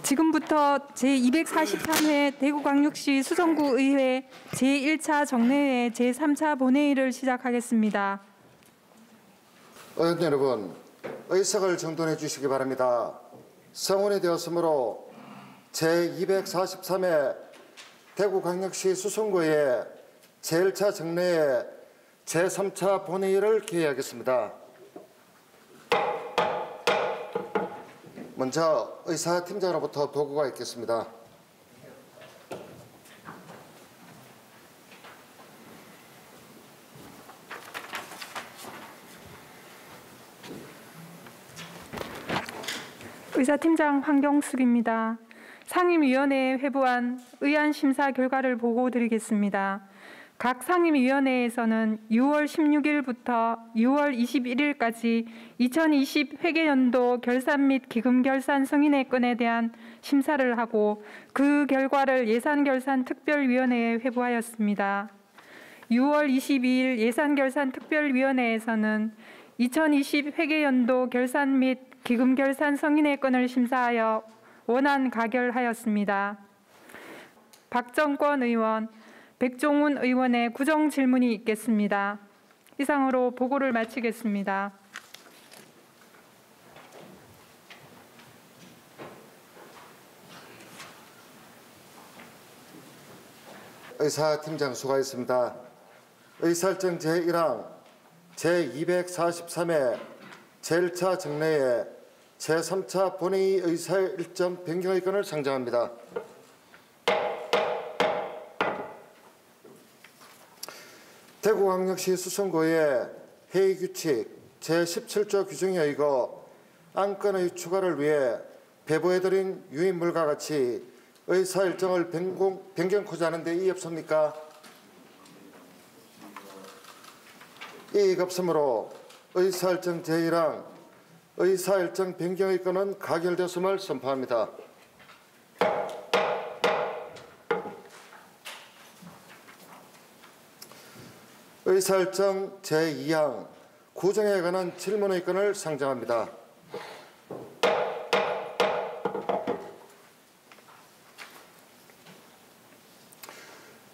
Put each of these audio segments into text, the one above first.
지금부터 제243회 대구광역시 수성구의회 제1차 정례회 제3차 본회의를 시작하겠습니다. 의원 여러분, 의석을 정돈해 주시기 바랍니다. 성원이 되었으므로 제243회 대구광역시 수성구의 제1차 정례회 제3차 본회의를 개회하겠습니다. 먼저 의사팀장으로부터 보고가 있겠습니다. 의사팀장 황경숙입니다. 상임위원회에 회부한 의안 심사 결과를 보고드리겠습니다. 각 상임위원회에서는 6월 16일부터 6월 21일까지 2020 회계연도 결산 및 기금 결산 승인의 건에 대한 심사를 하고 그 결과를 예산결산특별위원회에 회부하였습니다. 6월 22일 예산결산특별위원회에서는 2020 회계연도 결산 및 기금 결산 승인의 건을 심사하여 원안 가결하였습니다. 박정권 의원, 백종훈 의원의 구정 질문이 있겠습니다. 이상으로 보고를 마치겠습니다. 의사팀장 수고하셨습니다. 의사일정 제1항 제243회 제1차 정례회 제3차 본회의 의사일정 변경의 건을 상정합니다. 대구광역시 수성구의 회의규칙 제17조 규정에 의거 안건의 추가를 위해 배부해드린 유인물과 같이 의사일정을 변경코자 하는데 이의 없습니까? 이의가 없으므로 의사일정 제1항 의사일정 변경의 건은 가결되었음을 선포합니다. 의사일정 제2항 구정에 관한 질문의 건을 상정합니다.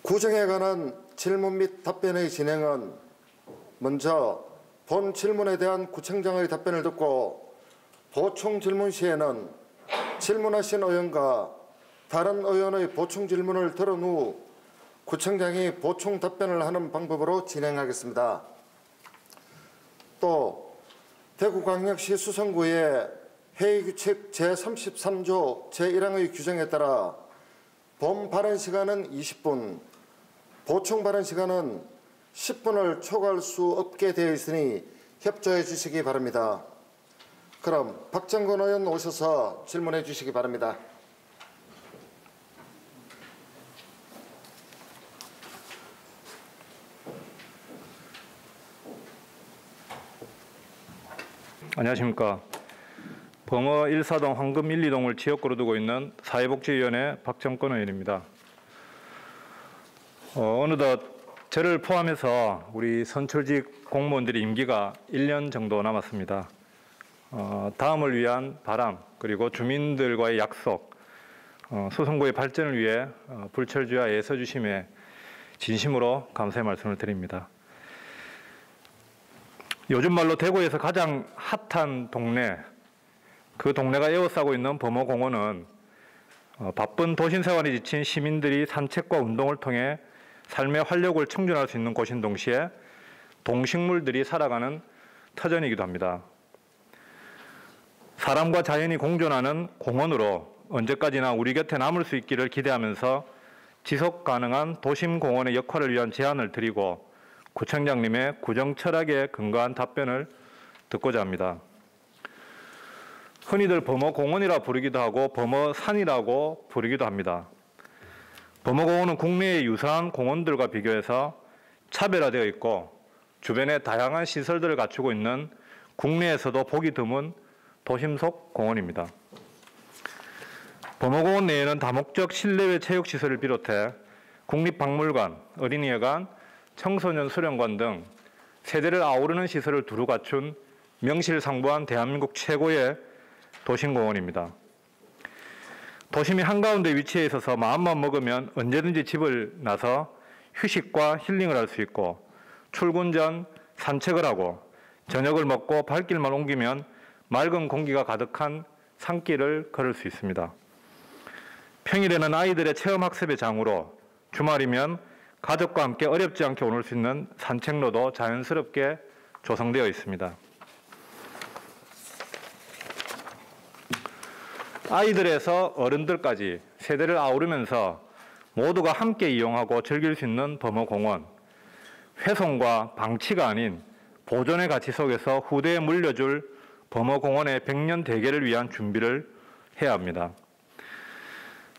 구정에 관한 질문 및 답변의 진행은 먼저 본 질문에 대한 구청장의 답변을 듣고 보충 질문 시에는 질문하신 의원과 다른 의원의 보충 질문을 들은 후 구청장이 보충 답변을 하는 방법으로 진행하겠습니다. 또 대구광역시 수성구의 회의규칙 제33조 제1항의 규정에 따라 본 발언 시간은 20분, 보충 발언 시간은 10분을 초과할 수 없게 되어 있으니 협조해 주시기 바랍니다. 그럼 박정권 의원 오셔서 질문해 주시기 바랍니다. 안녕하십니까. 범어 1사동 황금 1, 2동을 지역구로 두고 있는 사회복지위원회 박정권 의원입니다. 어느덧 저를 포함해서 우리 선출직 공무원들의 임기가 1년 정도 남았습니다. 다음을 위한 바람 그리고 주민들과의 약속, 수성구의 발전을 위해 불철주야 애써주심에 진심으로 감사의 말씀을 드립니다. 요즘 말로 대구에서 가장 핫한 동네, 그 동네가 에워싸고 있는 범어공원은 바쁜 도심생활에 지친 시민들이 산책과 운동을 통해 삶의 활력을 충전할 수 있는 곳인 동시에 동식물들이 살아가는 터전이기도 합니다. 사람과 자연이 공존하는 공원으로 언제까지나 우리 곁에 남을 수 있기를 기대하면서 지속 가능한 도심공원의 역할을 위한 제안을 드리고 구청장님의 구정 철학에 근거한 답변을 듣고자 합니다. 흔히들 범어공원이라 부르기도 하고 범어산이라고 부르기도 합니다. 범어공원은 국내의 유사한 공원들과 비교해서 차별화되어 있고 주변에 다양한 시설들을 갖추고 있는 국내에서도 보기 드문 도심 속 공원입니다. 범어공원 내에는 다목적 실내외 체육시설을 비롯해 국립박물관, 어린이회관, 청소년 수련관 등 세대를 아우르는 시설을 두루 갖춘 명실상부한 대한민국 최고의 도심공원입니다. 도심이 한가운데 위치해 있어서 마음만 먹으면 언제든지 집을 나서 휴식과 힐링을 할 수 있고 출근 전 산책을 하고 저녁을 먹고 발길만 옮기면 맑은 공기가 가득한 산길을 걸을 수 있습니다. 평일에는 아이들의 체험학습의 장으로 주말이면 가족과 함께 어렵지 않게 오늘 수 있는 산책로도 자연스럽게 조성되어 있습니다. 아이들에서 어른들까지 세대를 아우르면서 모두가 함께 이용하고 즐길 수 있는 범어공원, 훼손과 방치가 아닌 보존의 가치 속에서 후대에 물려줄 범어공원의 100년 대계를 위한 준비를 해야 합니다.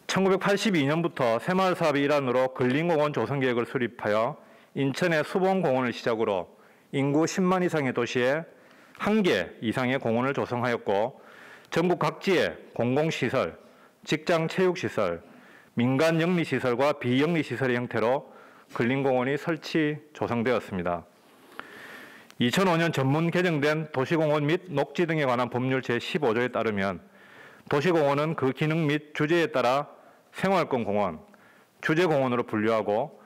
1982년부터 새마을 사업의 일환으로 근린공원 조성계획을 수립하여 인천의 수봉공원을 시작으로 인구 10만 이상의 도시에 1개 이상의 공원을 조성하였고 전국 각지의 공공시설, 직장체육시설, 민간 영리시설과 비영리시설의 형태로 근린공원이 설치, 조성되었습니다. 2005년 전문 개정된 도시공원 및 녹지 등에 관한 법률 제15조에 따르면 도시공원은 그 기능 및 주제에 따라 생활권 공원, 주제공원으로 분류하고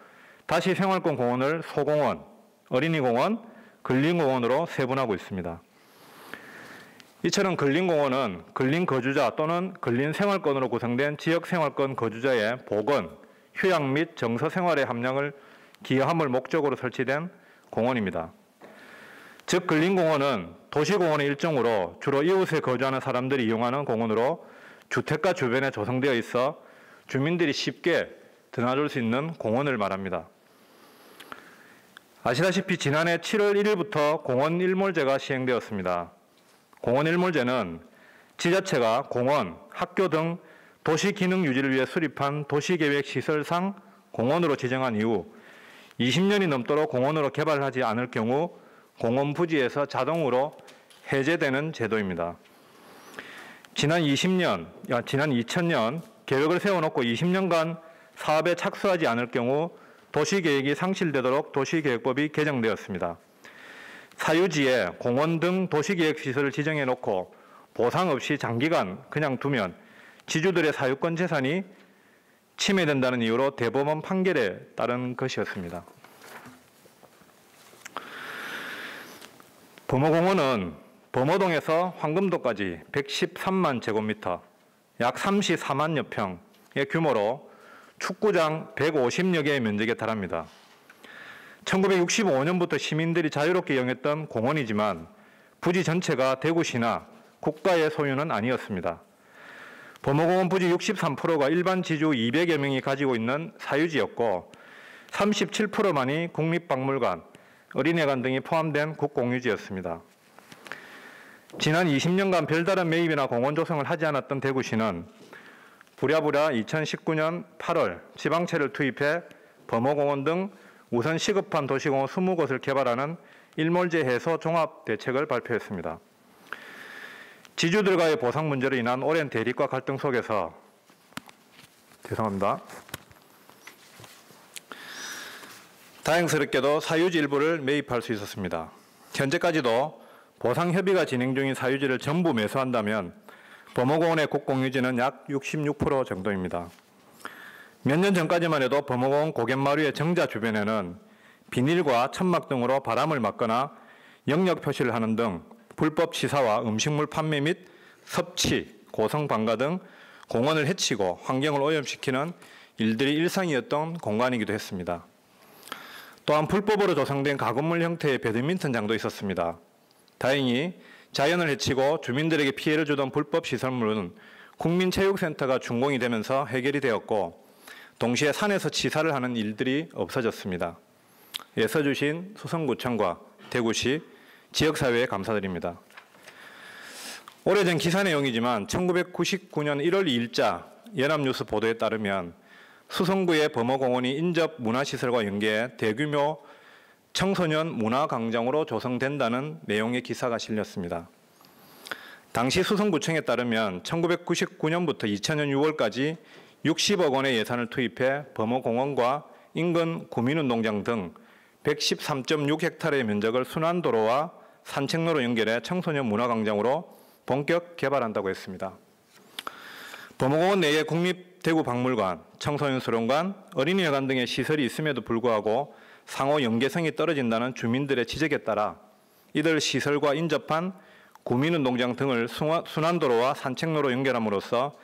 다시 생활권 공원을 소공원, 어린이공원, 근린공원으로 세분하고 있습니다. 이처럼 근린공원은 근린거주자 또는 근린생활권으로 구성된 지역생활권 거주자의 보건, 휴양 및 정서생활의 함량을 기여함을 목적으로 설치된 공원입니다. 즉 근린공원은 도시공원의 일종으로 주로 이웃에 거주하는 사람들이 이용하는 공원으로 주택가 주변에 조성되어 있어 주민들이 쉽게 드나들 수 있는 공원을 말합니다. 아시다시피 지난해 7월 1일부터 공원 일몰제가 시행되었습니다. 공원 일몰제는 지자체가 공원, 학교 등 도시 기능 유지를 위해 수립한 도시계획시설상 공원으로 지정한 이후 20년이 넘도록 공원으로 개발하지 않을 경우 공원 부지에서 자동으로 해제되는 제도입니다. 지난 2000년 계획을 세워놓고 20년간 사업에 착수하지 않을 경우 도시계획이 상실되도록 도시계획법이 개정되었습니다. 사유지에 공원 등 도시계획시설을 지정해놓고 보상 없이 장기간 그냥 두면 지주들의 사유권 재산이 침해된다는 이유로 대법원 판결에 따른 것이었습니다. 범어공원은 범어동에서 황금도까지 113만 제곱미터, 약 34만여 평의 규모로 축구장 150여 개의 면적에 달합니다. 1965년부터 시민들이 자유롭게 이용했던 공원이지만 부지 전체가 대구시나 국가의 소유는 아니었습니다. 범어공원 부지 63%가 일반 지주 200여 명이 가지고 있는 사유지였고 37%만이 국립박물관, 어린이관 등이 포함된 국공유지였습니다. 지난 20년간 별다른 매입이나 공원 조성을 하지 않았던 대구시는 부랴부랴 2019년 8월 지방채를 투입해 범어공원 등 우선 시급한 도시공원 20곳을 개발하는 일몰제 해소 종합대책을 발표했습니다. 지주들과의 보상 문제로 인한 오랜 대립과 갈등 속에서 다행스럽게도 사유지 일부를 매입할 수 있었습니다. 현재까지도 보상 협의가 진행 중인 사유지를 전부 매수한다면 범어공원의 국공유지는 약 66% 정도입니다. 몇 년 전까지만 해도 범어공원 고갯마루의 정자 주변에는 비닐과 천막 등으로 바람을 막거나 영역 표시를 하는 등 불법 취사와 음식물 판매 및 섭취, 고성 방가 등 공원을 해치고 환경을 오염시키는 일들이 일상이었던 공간이기도 했습니다. 또한 불법으로 조성된 가건물 형태의 배드민턴장도 있었습니다. 다행히 자연을 해치고 주민들에게 피해를 주던 불법 시설물은 국민체육센터가 준공이 되면서 해결이 되었고 동시에 산에서 치사를 하는 일들이 없어졌습니다. 애써주신 수성구청과 대구시, 지역사회에 감사드립니다. 오래전 기사 내용이지만 1999년 1월 2일자 연합뉴스 보도에 따르면 수성구의 범어공원이 인접 문화시설과 연계해 대규모 청소년 문화광장으로 조성된다는 내용의 기사가 실렸습니다. 당시 수성구청에 따르면 1999년부터 2000년 6월까지 60억 원의 예산을 투입해 범어공원과 인근 구민운동장 등 113.6헥타르의 면적을 순환도로와 산책로로 연결해 청소년 문화광장으로 본격 개발한다고 했습니다. 범어공원 내에 국립대구박물관, 청소년수련관, 어린이회관 등의 시설이 있음에도 불구하고 상호 연계성이 떨어진다는 주민들의 지적에 따라 이들 시설과 인접한 구민운동장 등을 순환도로와 산책로로 연결함으로써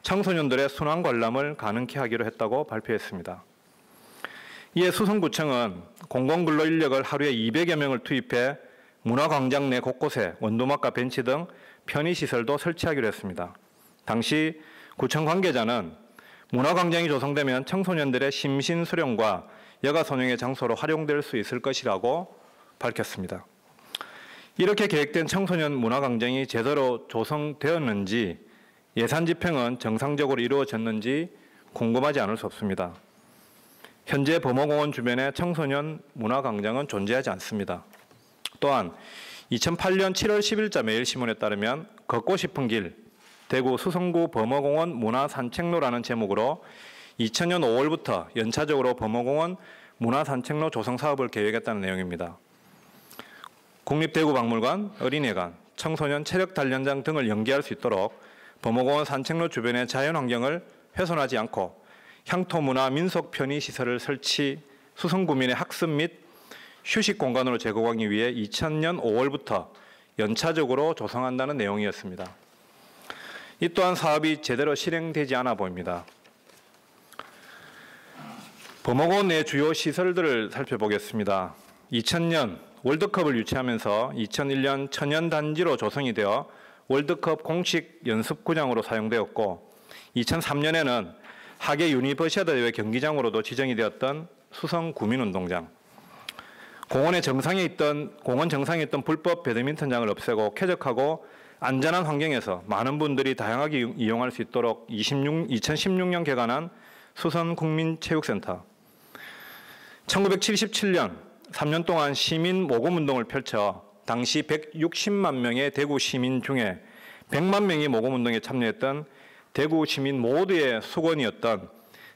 청소년들의 순환 관람을 가능케 하기로 했다고 발표했습니다. 이에 수성구청은 공공근로인력을 하루에 200여 명을 투입해 문화광장 내 곳곳에 원두막과 벤치 등 편의시설도 설치하기로 했습니다. 당시 구청 관계자는 문화광장이 조성되면 청소년들의 심신수련과 여가선용의 장소로 활용될 수 있을 것이라고 밝혔습니다. 이렇게 계획된 청소년 문화광장이 제대로 조성되었는지 예산 집행은 정상적으로 이루어졌는지 궁금하지 않을 수 없습니다. 현재 범어공원 주변에 청소년 문화광장은 존재하지 않습니다. 또한 2008년 7월 10일자 매일신문에 따르면 걷고 싶은 길, 대구 수성구 범어공원 문화산책로라는 제목으로 2000년 5월부터 연차적으로 범어공원 문화산책로 조성 사업을 계획했다는 내용입니다. 국립대구박물관, 어린이회관, 청소년 체력단련장 등을 연계할 수 있도록 범어공원 산책로 주변의 자연환경을 훼손하지 않고 향토문화 민속 편의시설을 설치, 수성구민의 학습 및 휴식 공간으로 제공하기 위해 2000년 5월부터 연차적으로 조성한다는 내용이었습니다. 이 또한 사업이 제대로 실행되지 않아 보입니다. 범어공원 내 주요 시설들을 살펴보겠습니다. 2000년 월드컵을 유치하면서 2001년 천연단지로 조성이 되어 월드컵 공식 연습구장으로 사용되었고 2003년에는 하계 유니버시아드 대회 경기장으로도 지정이 되었던 수성구민운동장, 공원 정상에 있던 불법 배드민턴장을 없애고 쾌적하고 안전한 환경에서 많은 분들이 다양하게 이용할 수 있도록 2016년 개관한 수성국민체육센터, 1977년 3년 동안 시민 모금운동을 펼쳐 당시 160만 명의 대구 시민 중에 100만 명이 모금운동에 참여했던 대구 시민 모두의 수건이었던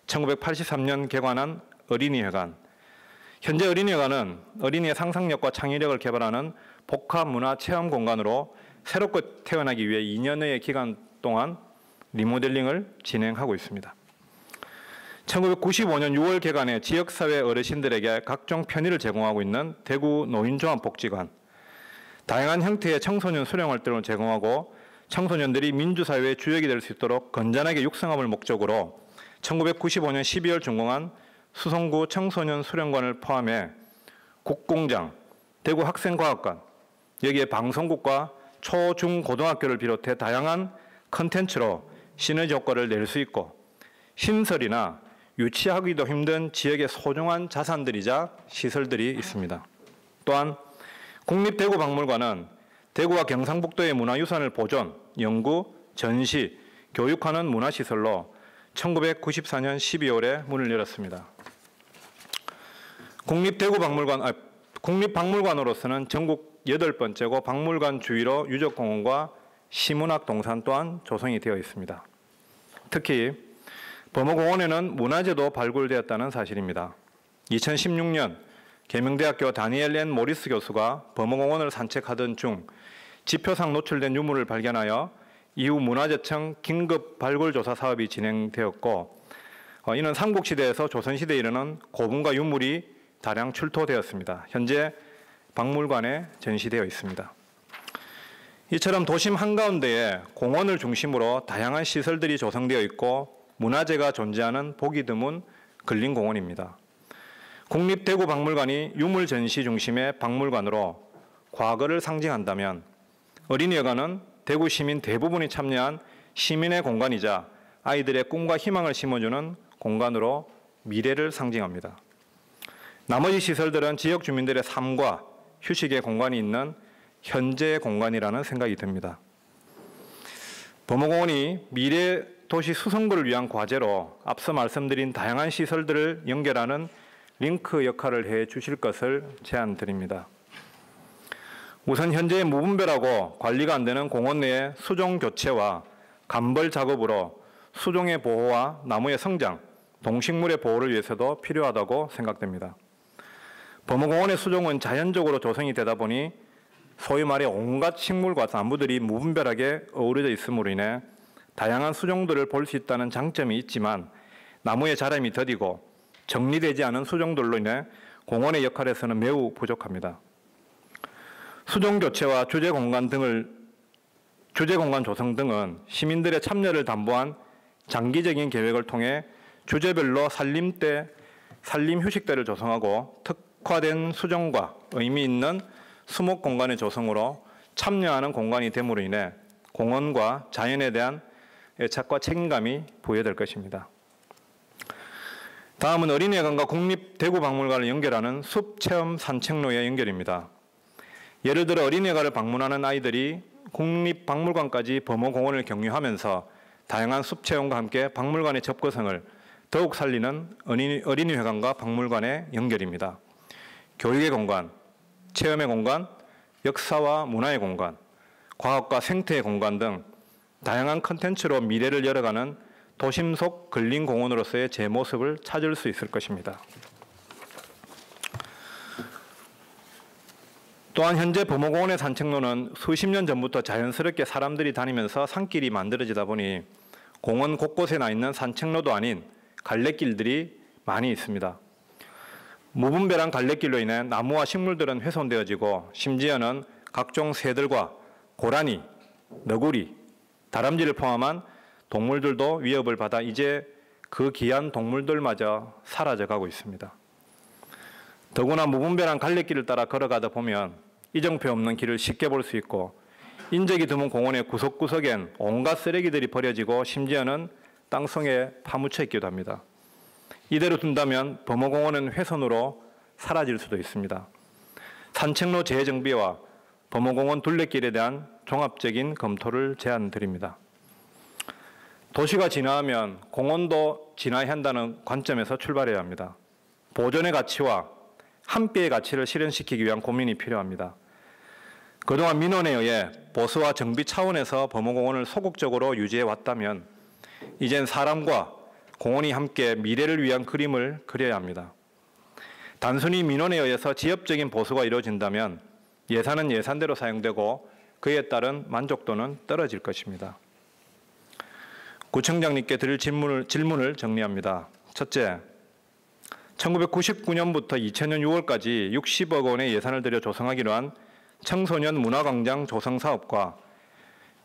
1983년 개관한 어린이회관. 현재 어린이회관은 어린이의 상상력과 창의력을 개발하는 복합문화체험 공간으로 새롭게 태어나기 위해 2년의 기간 동안 리모델링을 진행하고 있습니다. 1995년 6월 개관해 지역사회 어르신들에게 각종 편의를 제공하고 있는 대구 노인종합복지관, 다양한 형태의 청소년 수련활동을 제공하고 청소년들이 민주사회의 주역이 될 수 있도록 건전하게 육성함을 목적으로 1995년 12월 준공한 수성구 청소년 수련관을 포함해 국공장, 대구 학생과학관, 여기에 방송국과 초, 중, 고등학교를 비롯해 다양한 컨텐츠로 시너지 효과를 낼 수 있고 신설이나 유치하기도 힘든 지역의 소중한 자산들이자 시설들이 있습니다. 또한 국립대구박물관은 대구와 경상북도의 문화유산을 보존, 연구, 전시, 교육하는 문화시설로 1994년 12월에 문을 열었습니다. 국립박물관으로서는 전국 8번째고 박물관 주위로 유적공원과 시문학 동산 또한 조성이 되어 있습니다. 특히 범어공원에는 문화재도 발굴되었다는 사실입니다. 2016년 계명대학교 다니엘 N. 모리스 교수가 범어공원을 산책하던 중 지표상 노출된 유물을 발견하여 이후 문화재청 긴급 발굴조사 사업이 진행되었고 이는 삼국시대에서 조선시대에 이르는 고분과 유물이 다량 출토되었습니다. 현재 박물관에 전시되어 있습니다. 이처럼 도심 한가운데에 공원을 중심으로 다양한 시설들이 조성되어 있고 문화재가 존재하는 보기 드문 근린공원입니다. 국립대구박물관이 유물 전시 중심의 박물관으로 과거를 상징한다면 어린이회관은 대구 시민 대부분이 참여한 시민의 공간이자 아이들의 꿈과 희망을 심어주는 공간으로 미래를 상징합니다. 나머지 시설들은 지역 주민들의 삶과 휴식의 공간이 있는 현재의 공간이라는 생각이 듭니다. 범어공원이 미래 도시 수성구를 위한 과제로 앞서 말씀드린 다양한 시설들을 연결하는 링크 역할을 해 주실 것을 제안드립니다. 우선 현재 무분별하고 관리가 안 되는 공원 내의 수종 교체와 감벌 작업으로 수종의 보호와 나무의 성장, 동식물의 보호를 위해서도 필요하다고 생각됩니다. 범어공원의 수종은 자연적으로 조성이 되다 보니 소위 말해 온갖 식물과 나무들이 무분별하게 어우러져 있음으로 인해 다양한 수종들을 볼 수 있다는 장점이 있지만 나무의 자람이 더디고 정리되지 않은 수종들로 인해 공원의 역할에서는 매우 부족합니다. 수종 교체와 주제 공간 조성 등은 시민들의 참여를 담보한 장기적인 계획을 통해 주제별로 산림 휴식대를 조성하고 특화된 수종과 의미 있는 수목 공간의 조성으로 참여하는 공간이 됨으로 인해 공원과 자연에 대한 애착과 책임감이 부여될 것입니다. 다음은 어린이회관과 국립대구박물관을 연결하는 숲체험 산책로의 연결입니다. 예를 들어 어린이회관을 방문하는 아이들이 국립박물관까지 범어공원을 경유하면서 다양한 숲체험과 함께 박물관의 접근성을 더욱 살리는 어린이회관과 박물관의 연결입니다. 교육의 공간, 체험의 공간, 역사와 문화의 공간, 과학과 생태의 공간 등 다양한 컨텐츠로 미래를 열어가는 도심 속 근린공원으로서의 제 모습을 찾을 수 있을 것입니다. 또한 현재 범어공원의 산책로는 수십 년 전부터 자연스럽게 사람들이 다니면서 산길이 만들어지다 보니 공원 곳곳에 나 있는 산책로도 아닌 갈래길들이 많이 있습니다. 무분별한 갈래길로 인해 나무와 식물들은 훼손되어지고 심지어는 각종 새들과 고라니, 너구리, 다람쥐를 포함한 동물들도 위협을 받아 이제 그 귀한 동물들마저 사라져가고 있습니다. 더구나 무분별한 갈래길을 따라 걸어가다 보면 이정표 없는 길을 쉽게 볼 수 있고 인적이 드문 공원의 구석구석엔 온갖 쓰레기들이 버려지고 심지어는 땅속에 파묻혀 있기도 합니다. 이대로 둔다면 범어공원은 훼손으로 사라질 수도 있습니다. 산책로 재정비와 범어공원 둘레길에 대한 종합적인 검토를 제안드립니다. 도시가 진화하면 공원도 진화해야 한다는 관점에서 출발해야 합니다. 보존의 가치와 함께의 가치를 실현시키기 위한 고민이 필요합니다. 그동안 민원에 의해 보수와 정비 차원에서 범어공원을 소극적으로 유지해 왔다면 이젠 사람과 공원이 함께 미래를 위한 그림을 그려야 합니다. 단순히 민원에 의해서 지엽적인 보수가 이루어진다면 예산은 예산대로 사용되고 그에 따른 만족도는 떨어질 것입니다. 구청장님께 드릴 질문을 정리합니다. 첫째, 1999년부터 2000년 6월까지 60억 원의 예산을 들여 조성하기로 한 청소년 문화광장 조성 사업과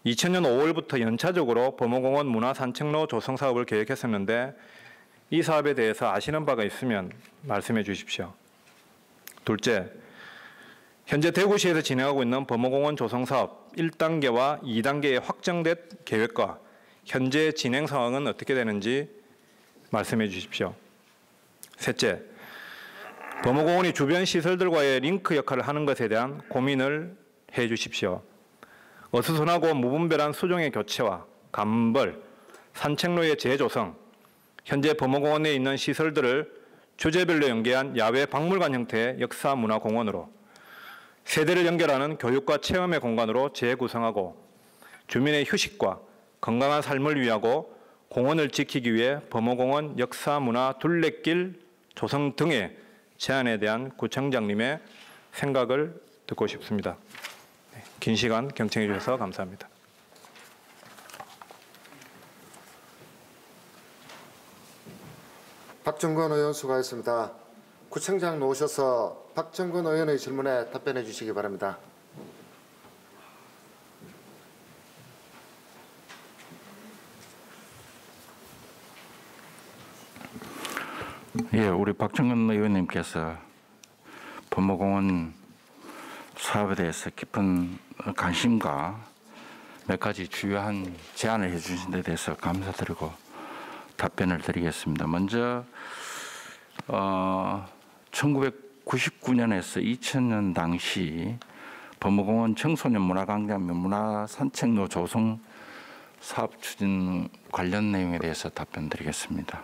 2000년 5월부터 연차적으로 범어공원 문화산책로 조성 사업을 계획했었는데 이 사업에 대해서 아시는 바가 있으면 말씀해 주십시오. 둘째, 현재 대구시에서 진행하고 있는 범어공원 조성 사업 1단계와 2단계의 확정된 계획과 현재 진행 상황은 어떻게 되는지 말씀해 주십시오. 셋째, 범어공원이 주변 시설들과의 링크 역할을 하는 것에 대한 고민을 해 주십시오. 어수선하고 무분별한 수종의 교체와 감벌, 산책로의 재조성, 현재 범어공원에 있는 시설들을 주제별로 연계한 야외 박물관 형태의 역사문화공원으로 세대를 연결하는 교육과 체험의 공간으로 재구성하고 주민의 휴식과 건강한 삶을 위하고 공원을 지키기 위해 범어공원 역사문화 둘레길 조성 등의 제안에 대한 구청장님의 생각을 듣고 싶습니다. 긴 시간 경청해 주셔서 감사합니다. 박정건 의원 수고하셨습니다. 구청장 나오셔서 박정건 의원의 질문에 답변해 주시기 바랍니다. 예, 우리 박정건 의원님께서 범어공원 사업에 대해서 깊은 관심과 몇 가지 주요한 제안을 해주신 데 대해서 감사드리고 답변을 드리겠습니다. 먼저 1999년에서 2000년 당시 범어공원 청소년 문화광장 및 문화산책로 조성 사업 추진 관련 내용에 대해서 답변드리겠습니다.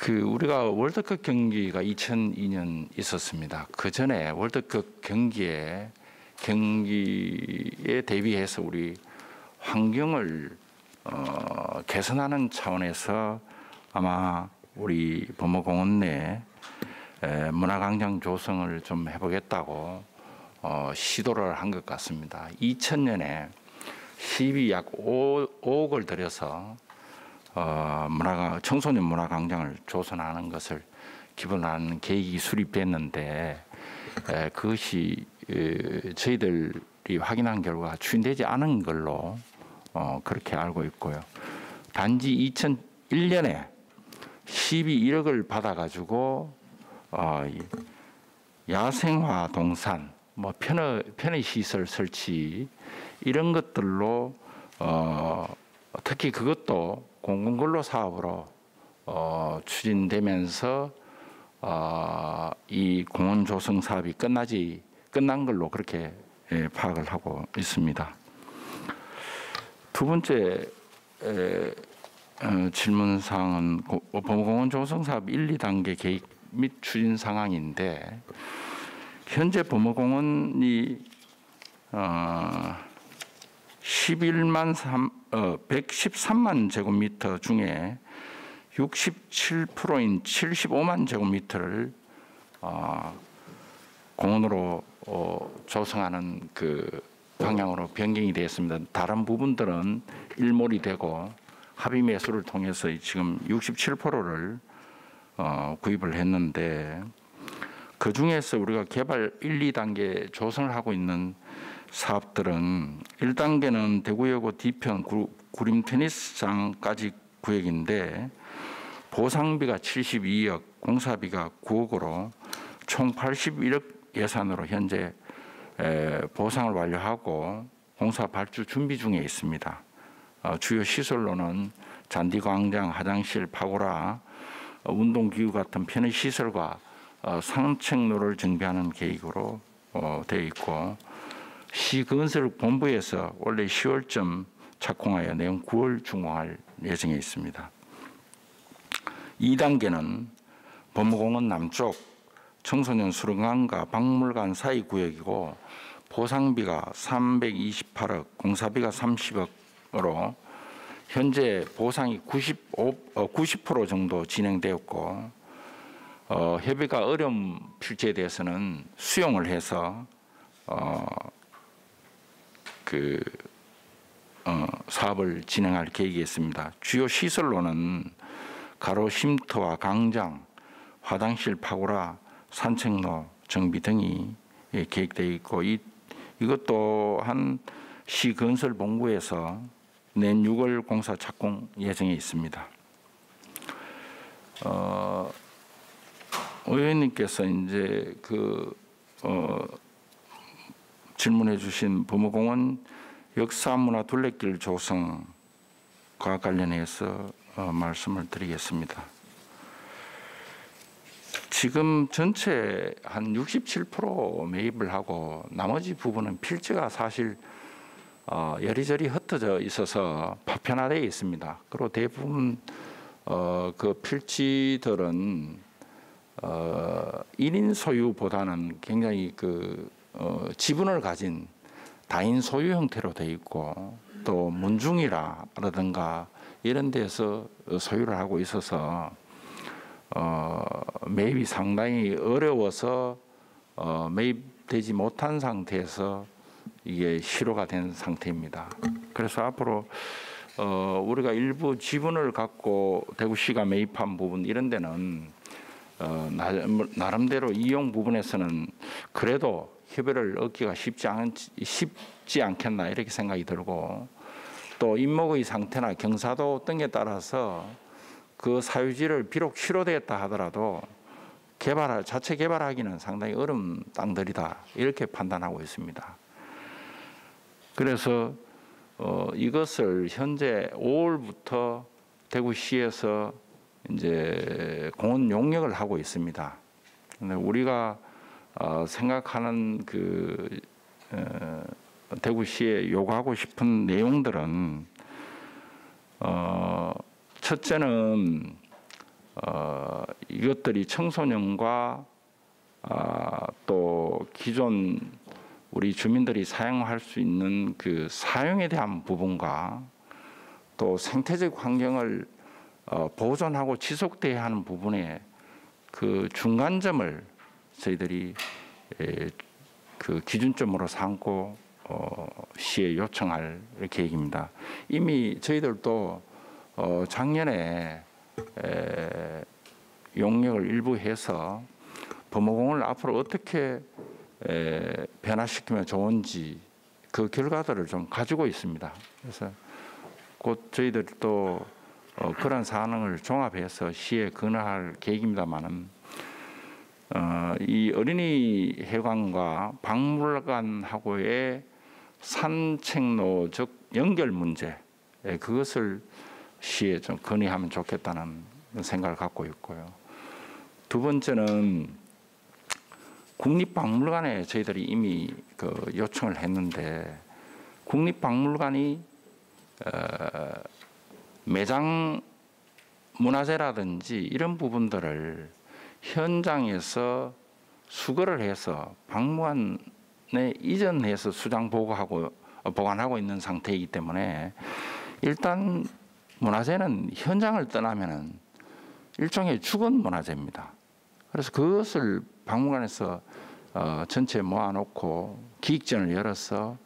우리가 월드컵 경기가 2002년 있었습니다. 그 전에 월드컵 경기에 대비해서 우리 환경을 개선하는 차원에서 아마 우리 범어공원 내 문화광장 조성을 좀 해보겠다고 시도를 한 것 같습니다. 2000년에 시비 약 5억을 들여서 청소년 문화광장을 조성하는 것을 기본하는 계획이 수립됐는데 그것이 저희들이 확인한 결과 추진되지 않은 걸로 그렇게 알고 있고요. 단지 2001년에 12.1억을 받아가지고 야생화 동산, 뭐 편의시설 설치 이런 것들로 특히 그것도 공공근로 사업으로 추진되면서 이 공원 조성 사업이 끝난 걸로 그렇게 파악을 하고 있습니다. 두 번째 질문 사항은 범어공원 조성 사업 1, 2단계 계획 및 추진 상황인데 현재 범어공원이 113만 제곱미터 중에 67%인 75만 제곱미터를 공원으로 조성하는 그 방향으로 변경이 되었습니다. 다른 부분들은 일몰이 되고 합의 매수를 통해서 지금 67%를 구입을 했는데 그 중에서 우리가 개발 1, 2단계 조성을 하고 있는 사업들은 1단계는 대구여고 뒤편 구림 테니스장까지 구역인데 보상비가 72억, 공사비가 9억으로 총 81억 예산으로 현재 보상을 완료하고 공사 발주 준비 중에 있습니다. 주요 시설로는 잔디광장, 화장실, 파고라, 운동기구 같은 편의시설과 산책로를 정비하는 계획으로 되어 있고 시건설본부에서 원래 10월쯤 착공하여 내년 9월 준공할 예정에 있습니다. 2단계는 범어공원 남쪽 청소년 수련관과 박물관 사이 구역이고 보상비가 328억, 공사비가 30억으로 현재 보상이 90% 정도 진행되었고 협의가 어려운 필지에 대해서는 수용을 해서 사업을 진행할 계획이 있습니다. 주요 시설로는 가로 쉼터와 광장, 화장실 파고라, 산책로 정비 등이 계획되어 있고 이것 또한 시건설본부에서 내년 6월 공사 착공 예정에 있습니다. 의원님께서 이제 질문해 주신 범어공원 역사문화 둘레길 조성과 관련해서 말씀을 드리겠습니다. 지금 전체 한 67% 매입을 하고 나머지 부분은 필지가 사실 여리저리 흩어져 있어서 파편화되어 있습니다. 그리고 대부분 그 필지들은 1인 소유보다는 굉장히 지분을 가진 다인 소유 형태로 되어 있고 또 문중이라든가 이런 데서 소유를 하고 있어서 매입이 상당히 어려워서 매입되지 못한 상태에서 이게 실효가 된 상태입니다. 그래서 앞으로 우리가 일부 지분을 갖고 대구시가 매입한 부분 이런 데는 나름대로 이용 부분에서는 그래도 협의를 얻기가 쉽지 않겠나 이렇게 생각이 들고 또 인목의 상태나 경사도 등에 따라서 그 사유지를 비록 실효되었다 하더라도 자체 개발하기는 상당히 어려운 땅들이다 이렇게 판단하고 있습니다. 그래서 이것을 현재 5월부터 대구시에서 이제 공원 용역을 하고 있습니다. 근데 우리가 생각하는 대구시에 요구하고 싶은 내용들은 첫째는 이것들이 청소년과 또 기존 우리 주민들이 사용할 수 있는 그 사용에 대한 부분과 또 생태적 환경을 보존하고 지속돼야 하는 부분에 그 중간점을 저희들이 그 기준점으로 삼고 시에 요청할 계획입니다. 이미 저희들도 작년에 용역을 일부 해서 범어공원을 앞으로 어떻게 변화시키면 좋은지 그 결과들을 좀 가지고 있습니다. 그래서 곧 저희들도 그런 사항을 종합해서 시에 건의할 계획입니다만은 이 어린이 해관과 박물관하고의 산책로적 연결 문제 그것을 시에 좀 건의하면 좋겠다는 생각을 갖고 있고요. 두 번째는 국립박물관에 저희들이 이미 그 요청을 했는데 국립박물관이 매장 문화재라든지 이런 부분들을 현장에서 수거를 해서 박물관에 이전해서 수장 보관하고 있는 상태이기 때문에 일단 문화재는 현장을 떠나면은 일종의 죽은 문화재입니다. 그래서 그것을 박물관에서 전체 모아놓고 기익전을 열어서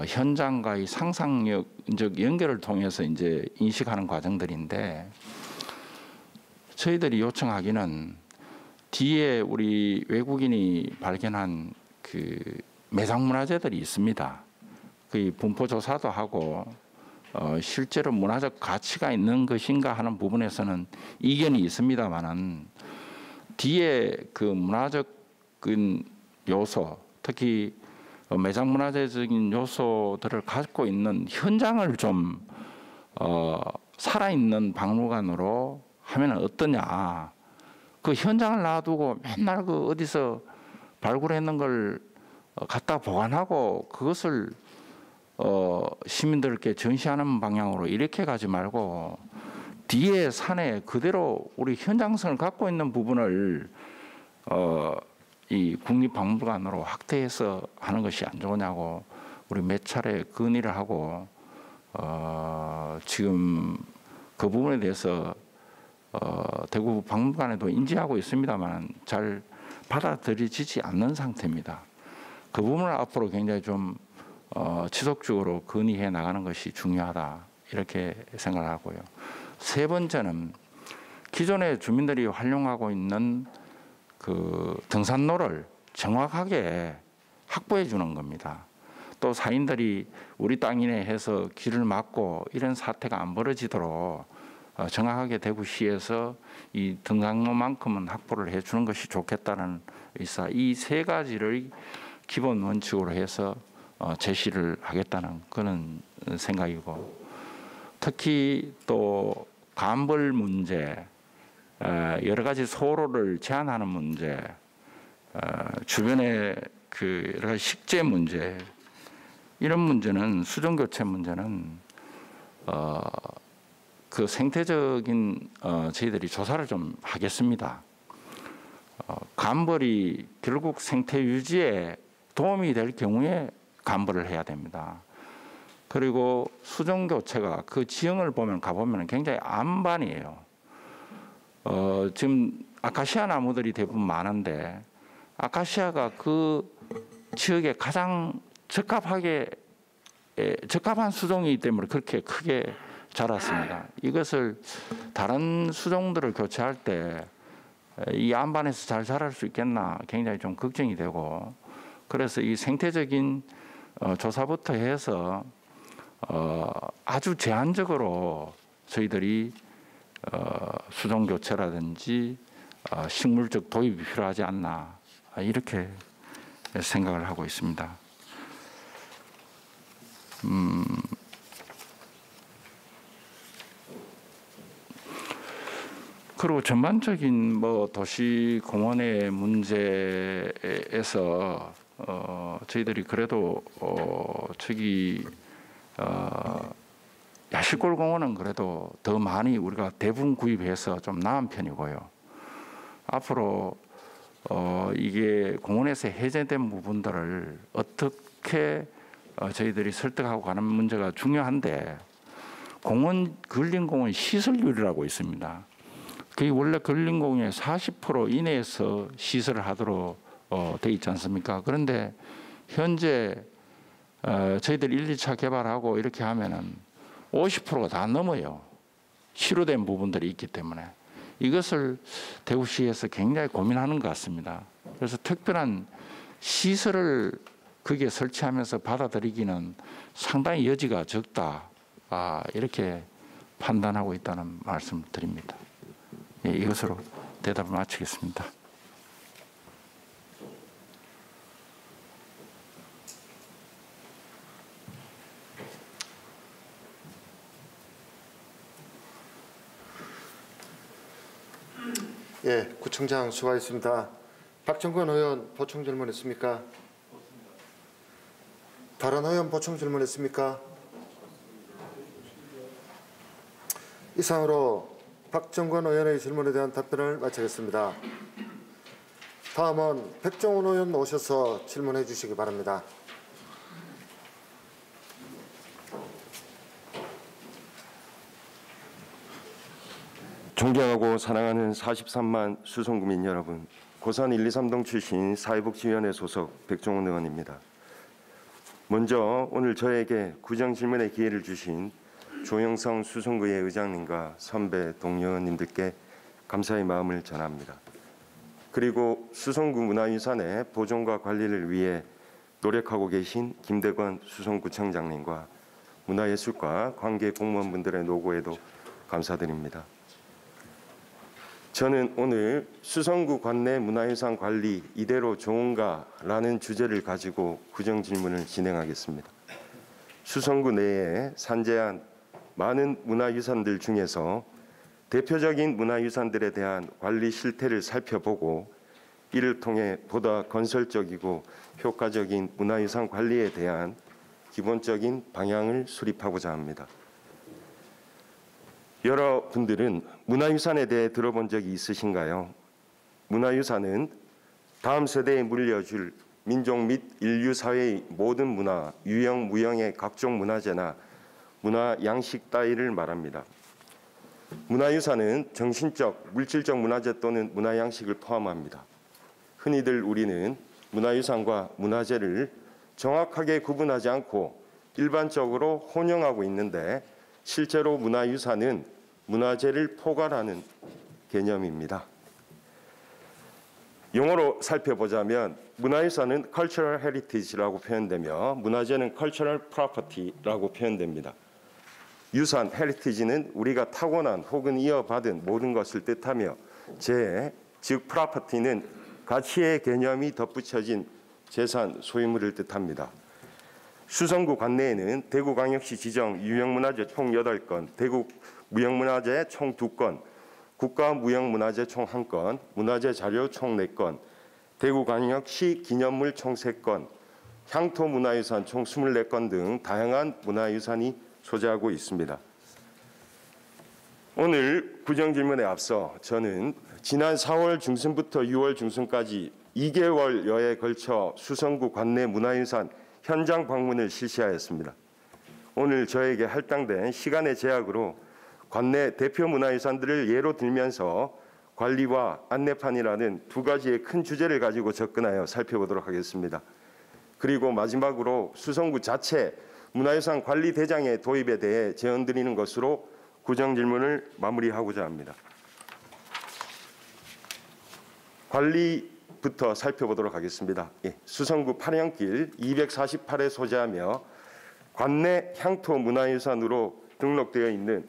현장과의 상상력적 연결을 통해서 이제 인식하는 과정들인데 저희들이 요청하기는 뒤에 우리 외국인이 발견한 그 매장 문화재들이 있습니다. 그 분포 조사도 하고 실제로 문화적 가치가 있는 것인가 하는 부분에서는 이견이 있습니다만은 뒤에 그 문화적인 요소, 특히 매장 문화재적인 요소들을 갖고 있는 현장을 좀 살아있는 박물관으로 하면 어떠냐. 그 현장을 놔두고 맨날 그 어디서 발굴했는 걸 갖다 보관하고 그것을 시민들께 전시하는 방향으로 이렇게 가지 말고 뒤에 산에 그대로 우리 현장성을 갖고 있는 부분을 이 국립박물관으로 확대해서 하는 것이 안 좋으냐고 우리 몇 차례 건의를 하고 지금 그 부분에 대해서 대구 박물관에도 인지하고 있습니다만 잘 받아들여지지 않는 상태입니다. 그 부분을 앞으로 굉장히 좀 지속적으로 건의해 나가는 것이 중요하다 이렇게 생각하고요. 세 번째는 기존의 주민들이 활용하고 있는 그 등산로를 정확하게 확보해 주는 겁니다. 또 사인들이 우리 땅이네 해서 길을 막고 이런 사태가 안 벌어지도록 정확하게 대구시에서 이 등산로만큼은 확보를 해주는 것이 좋겠다는 의사, 이 세 가지를 기본 원칙으로 해서 제시를 하겠다는 그런 생각이고, 특히 또 감벌 문제, 여러 가지 소로를 제한하는 문제, 주변의 그 여러 가지 식재 문제, 이런 문제는 수정 교체 문제는 그 생태적인 저희들이 조사를 좀 하겠습니다. 감벌이 결국 생태 유지에 도움이 될 경우에 감벌을 해야 됩니다. 그리고 수정 교체가 그 지형을 보면 가보면 굉장히 안반이에요. 지금 아카시아 나무들이 대부분 많은데 아카시아가 그 지역에 가장 적합한 수종이기 때문에 그렇게 크게 자랐습니다. 이것을 다른 수종들을 교체할 때 이 안반에서 잘 자랄 수 있겠나 굉장히 좀 걱정이 되고, 그래서 이 생태적인 조사부터 해서 아주 제한적으로 저희들이 수종 교체라든지 식물적 도입이 필요하지 않나 이렇게 생각을 하고 있습니다. 그리고 전반적인 뭐 도시 공원의 문제에서 저희들이 그래도 야시골 공원은 그래도 더 많이 우리가 대분 구입해서 좀 나은 편이고요. 앞으로 이게 공원에서 해제된 부분들을 어떻게 저희들이 설득하고 가는 문제가 중요한데, 근린공원 시설률이라고 있습니다. 그게 원래 근린공원의 40% 이내에서 시설을 하도록 돼 있지 않습니까? 그런데 현재 저희들 1, 2차 개발하고 이렇게 하면은 50%가 다 넘어요. 실효된 부분들이 있기 때문에 이것을 대구시에서 굉장히 고민하는 것 같습니다. 그래서 특별한 시설을 거기에 설치하면서 받아들이기는 상당히 여지가 적다. 이렇게 판단하고 있다는 말씀을 드립니다. 예, 이것으로 대답을 마치겠습니다. 예, 구청장 수고하셨습니다. 박정권 의원 보충 질문 있습니까? 다른 의원 보충 질문 있습니까? 이상으로 박정권 의원의 질문에 대한 답변을 마치겠습니다. 다음은 백종원 의원 오셔서 질문해 주시기 바랍니다. 존경하고 사랑하는 43만 수성구민 여러분, 고산 1, 2, 3동 출신 사회복지위원회 소속 백종원 의원입니다. 먼저 오늘 저에게 구정 질문의 기회를 주신 조영성 수성구의 의장님과 선배 동료님들께 감사의 마음을 전합니다. 그리고 수성구 문화유산의 보존과 관리를 위해 노력하고 계신 김대권 수성구청장님과 문화예술과 관계 공무원분들의 노고에도 감사드립니다. 저는 오늘 수성구 관내 문화유산 관리 이대로 좋은가라는 주제를 가지고 구정 질문을 진행하겠습니다. 수성구 내에 산재한 많은 문화유산들 중에서 대표적인 문화유산들에 대한 관리 실태를 살펴보고 이를 통해 보다 건설적이고 효과적인 문화유산 관리에 대한 기본적인 방향을 수립하고자 합니다. 여러분들은 문화유산에 대해 들어본 적이 있으신가요? 문화유산은 다음 세대에 물려줄 민족 및 인류 사회의 모든 문화, 유형, 무형의 각종 문화재나 문화 양식 따위를 말합니다. 문화유산은 정신적, 물질적 문화재 또는 문화 양식을 포함합니다. 흔히들 우리는 문화유산과 문화재를 정확하게 구분하지 않고 일반적으로 혼용하고 있는데 실제로 문화유산은 문화재를 포괄하는 개념입니다. 용어로 살펴보자면 문화유산은 cultural heritage라고 표현되며 문화재는 cultural property라고 표현됩니다. 유산, heritage는 우리가 타고난 혹은 이어받은 모든 것을 뜻하며 즉 property는 가치의 개념이 덧붙여진 재산, 소유물을 뜻합니다. 수성구 관내에는 대구광역시 지정 유형문화재 총 8건, 대구 무형문화재 총 2건, 국가무형문화재 총 1건, 문화재 자료 총 4건, 대구광역시 기념물 총 3건, 향토문화유산 총 24건 등 다양한 문화유산이 소재하고 있습니다. 오늘 구정질문에 앞서 저는 지난 4월 중순부터 6월 중순까지 2개월여에 걸쳐 수성구 관내 문화유산 현장 방문을 실시하였습니다. 오늘 저에게 할당된 시간의 제약으로 관내 대표 문화유산들을 예로 들면서 관리와 안내판이라는 두 가지의 큰 주제를 가지고 접근하여 살펴보도록 하겠습니다. 그리고 마지막으로 수성구 자체 문화유산 관리 대장의 도입에 대해 제언드리는 것으로 구정질문을 마무리하고자 합니다. 관리부터 살펴보도록 하겠습니다. 수성구 파령길 248에 소재하며 관내 향토 문화유산으로 등록되어 있는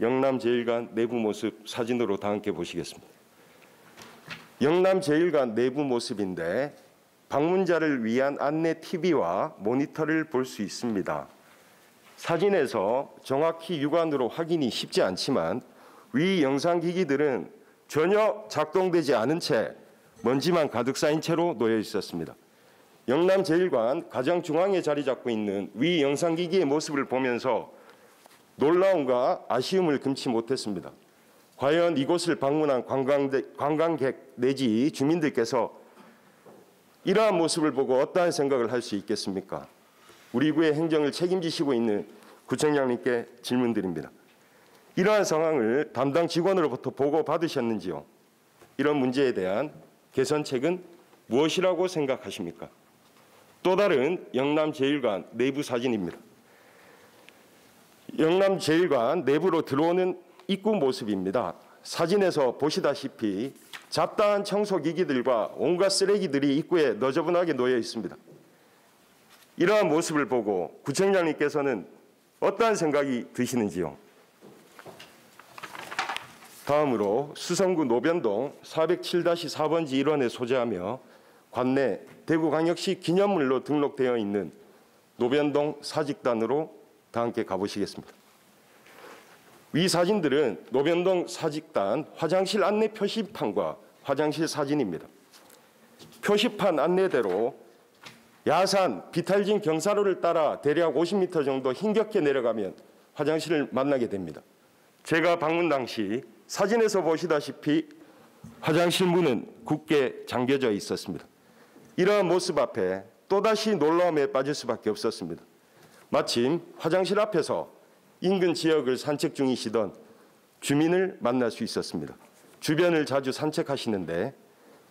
영남제일관 내부 모습 사진으로 다 함께 보시겠습니다. 영남제일관 내부 모습인데 방문자를 위한 안내 TV와 모니터를 볼 수 있습니다. 사진에서 정확히 육안으로 확인이 쉽지 않지만 위 영상기기들은 전혀 작동되지 않은 채 먼지만 가득 쌓인 채로 놓여 있었습니다. 영남제일관 가장 중앙에 자리 잡고 있는 위 영상기기의 모습을 보면서 놀라움과 아쉬움을 금치 못했습니다. 과연 이곳을 방문한 관광객 내지 주민들께서 이러한 모습을 보고 어떠한 생각을 할 수 있겠습니까? 우리 구의 행정을 책임지시고 있는 구청장님께 질문드립니다. 이러한 상황을 담당 직원으로부터 보고받으셨는지요? 이런 문제에 대한 개선책은 무엇이라고 생각하십니까? 또 다른 영남제일관 내부 사진입니다. 영남제일관 내부로 들어오는 입구 모습입니다. 사진에서 보시다시피 잡다한 청소기기들과 온갖 쓰레기들이 입구에 너저분하게 놓여 있습니다. 이러한 모습을 보고 구청장님께서는 어떠한 생각이 드시는지요? 다음으로 수성구 노변동 407-4번지 일원에 소재하며 관내 대구광역시 기념물로 등록되어 있는 노변동 사직단으로 다 함께 가보시겠습니다. 위 사진들은 노변동 사직단 화장실 안내 표시판과 화장실 사진입니다. 표시판 안내대로 야산 비탈진 경사로를 따라 대략 50m 정도 힘겹게 내려가면 화장실을 만나게 됩니다. 제가 방문 당시 사진에서 보시다시피 화장실 문은 굳게 잠겨져 있었습니다. 이러한 모습 앞에 또다시 놀라움에 빠질 수밖에 없었습니다. 마침 화장실 앞에서 인근 지역을 산책 중이시던 주민을 만날 수 있었습니다. 주변을 자주 산책하시는데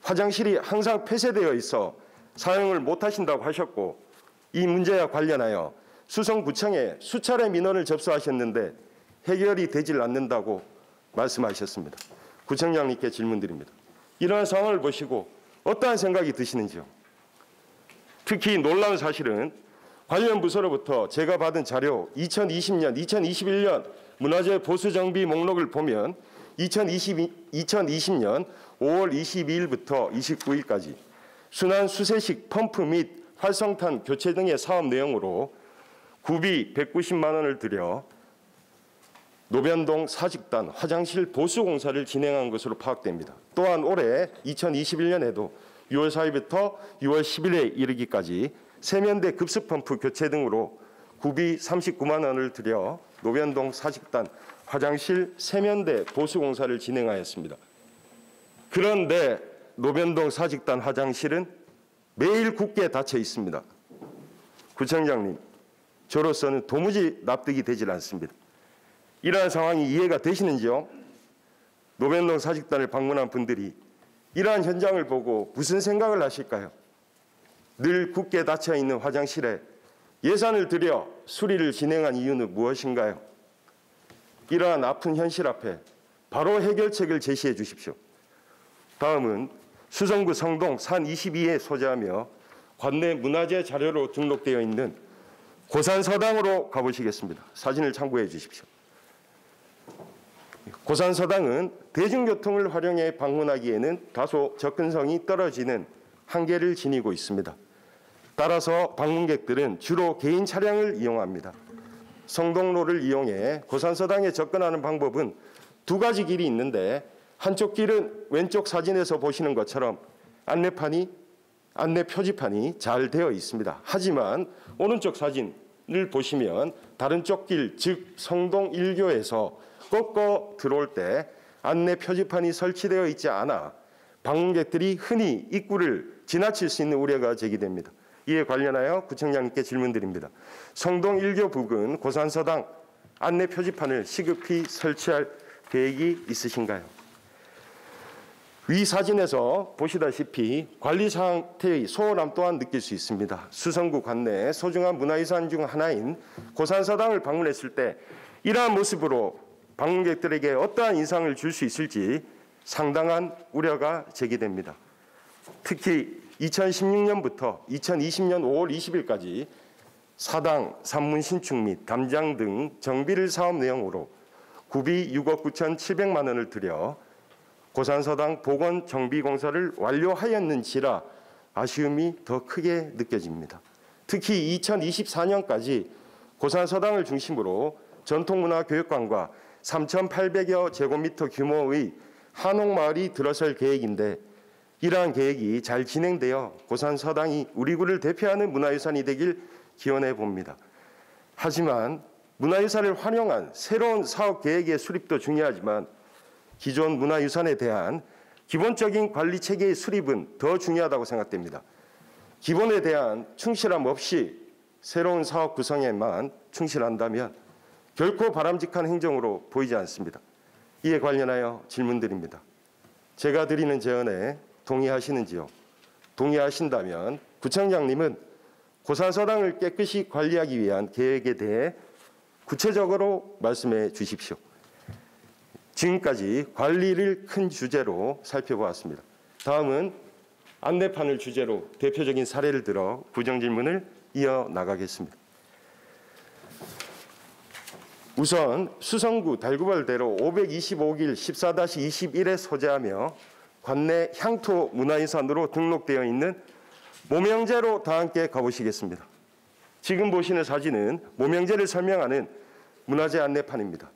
화장실이 항상 폐쇄되어 있어 사용을 못하신다고 하셨고, 이 문제와 관련하여 수성구청에 수차례 민원을 접수하셨는데 해결이 되질 않는다고 말씀하셨습니다. 구청장님께 질문드립니다. 이러한 상황을 보시고 어떠한 생각이 드시는지요? 특히 놀라운 사실은 관련 부서로부터 제가 받은 자료 2020년, 2021년 문화재 보수 정비 목록을 보면 2020년 5월 22일부터 29일까지 순환 수세식 펌프 및 활성탄 교체 등의 사업 내용으로 구비 190만 원을 들여 노변동 사직단 화장실 보수 공사를 진행한 것으로 파악됩니다. 또한 올해 2021년에도 6월 4일부터 6월 10일에 이르기까지 세면대 급수펌프 교체 등으로 구비 39만 원을 들여 노변동 사직단 화장실 세면대 보수 공사를 진행하였습니다. 그런데 노변동 사직단 화장실은 매일 굳게 닫혀 있습니다. 구청장님, 저로서는 도무지 납득이 되질 않습니다. 이러한 상황이 이해가 되시는지요? 노변동 사직단을 방문한 분들이 이러한 현장을 보고 무슨 생각을 하실까요? 늘 굳게 닫혀 있는 화장실에 예산을 들여 수리를 진행한 이유는 무엇인가요? 이러한 아픈 현실 앞에 바로 해결책을 제시해 주십시오. 다음은 수성구 성동 산 22에 소재하며 관내 문화재 자료로 등록되어 있는 고산서당으로 가보시겠습니다. 사진을 참고해 주십시오. 고산서당은 대중교통을 활용해 방문하기에는 다소 접근성이 떨어지는 한계를 지니고 있습니다. 따라서 방문객들은 주로 개인 차량을 이용합니다. 성동로를 이용해 고산서당에 접근하는 방법은 두 가지 길이 있는데, 한쪽 길은 왼쪽 사진에서 보시는 것처럼 안내 표지판이 잘 되어 있습니다. 하지만 오른쪽 사진을 보시면 다른 쪽 길, 즉 성동 1교에서 꺾어 들어올 때 안내 표지판이 설치되어 있지 않아 방문객들이 흔히 입구를 지나칠 수 있는 우려가 제기됩니다. 이에 관련하여 구청장님께 질문드립니다. 성동 1교 부근 고산서당 안내 표지판을 시급히 설치할 계획이 있으신가요? 위 사진에서 보시다시피 관리 상태의 소홀함 또한 느낄 수 있습니다. 수성구 관내 소중한 문화유산 중 하나인 고산서당을 방문했을 때 이러한 모습으로 방문객들에게 어떠한 인상을 줄 수 있을지 상당한 우려가 제기됩니다. 특히 2016년부터 2020년 5월 20일까지 사당, 산문 신축 및 담장 등 정비를 사업 내용으로 구비 6억 9,700만 원을 들여 고산서당 복원 정비 공사를 완료하였는지라 아쉬움이 더 크게 느껴집니다. 특히 2024년까지 고산서당을 중심으로 전통문화교육관과 3,800여 제곱미터 규모의 한옥마을이 들어설 계획인데, 이러한 계획이 잘 진행되어 고산서당이 우리 구를 대표하는 문화유산이 되길 기원해 봅니다. 하지만 문화유산을 활용한 새로운 사업 계획의 수립도 중요하지만 기존 문화유산에 대한 기본적인 관리 체계의 수립은 더 중요하다고 생각됩니다. 기본에 대한 충실함 없이 새로운 사업 구성에만 충실한다면 결코 바람직한 행정으로 보이지 않습니다. 이에 관련하여 질문드립니다. 제가 드리는 제언에 동의하시는지요? 동의하신다면 구청장님은 고산서당을 깨끗이 관리하기 위한 계획에 대해 구체적으로 말씀해 주십시오. 지금까지 관리를 큰 주제로 살펴보았습니다. 다음은 안내판을 주제로 대표적인 사례를 들어 구정질문을 이어나가겠습니다. 우선 수성구 달구벌대로 525길 14-21에 소재하며 관내 향토 문화유산으로 등록되어 있는 모명제로 다 함께 가보시겠습니다. 지금 보시는 사진은 모명제를 설명하는 문화재 안내판입니다.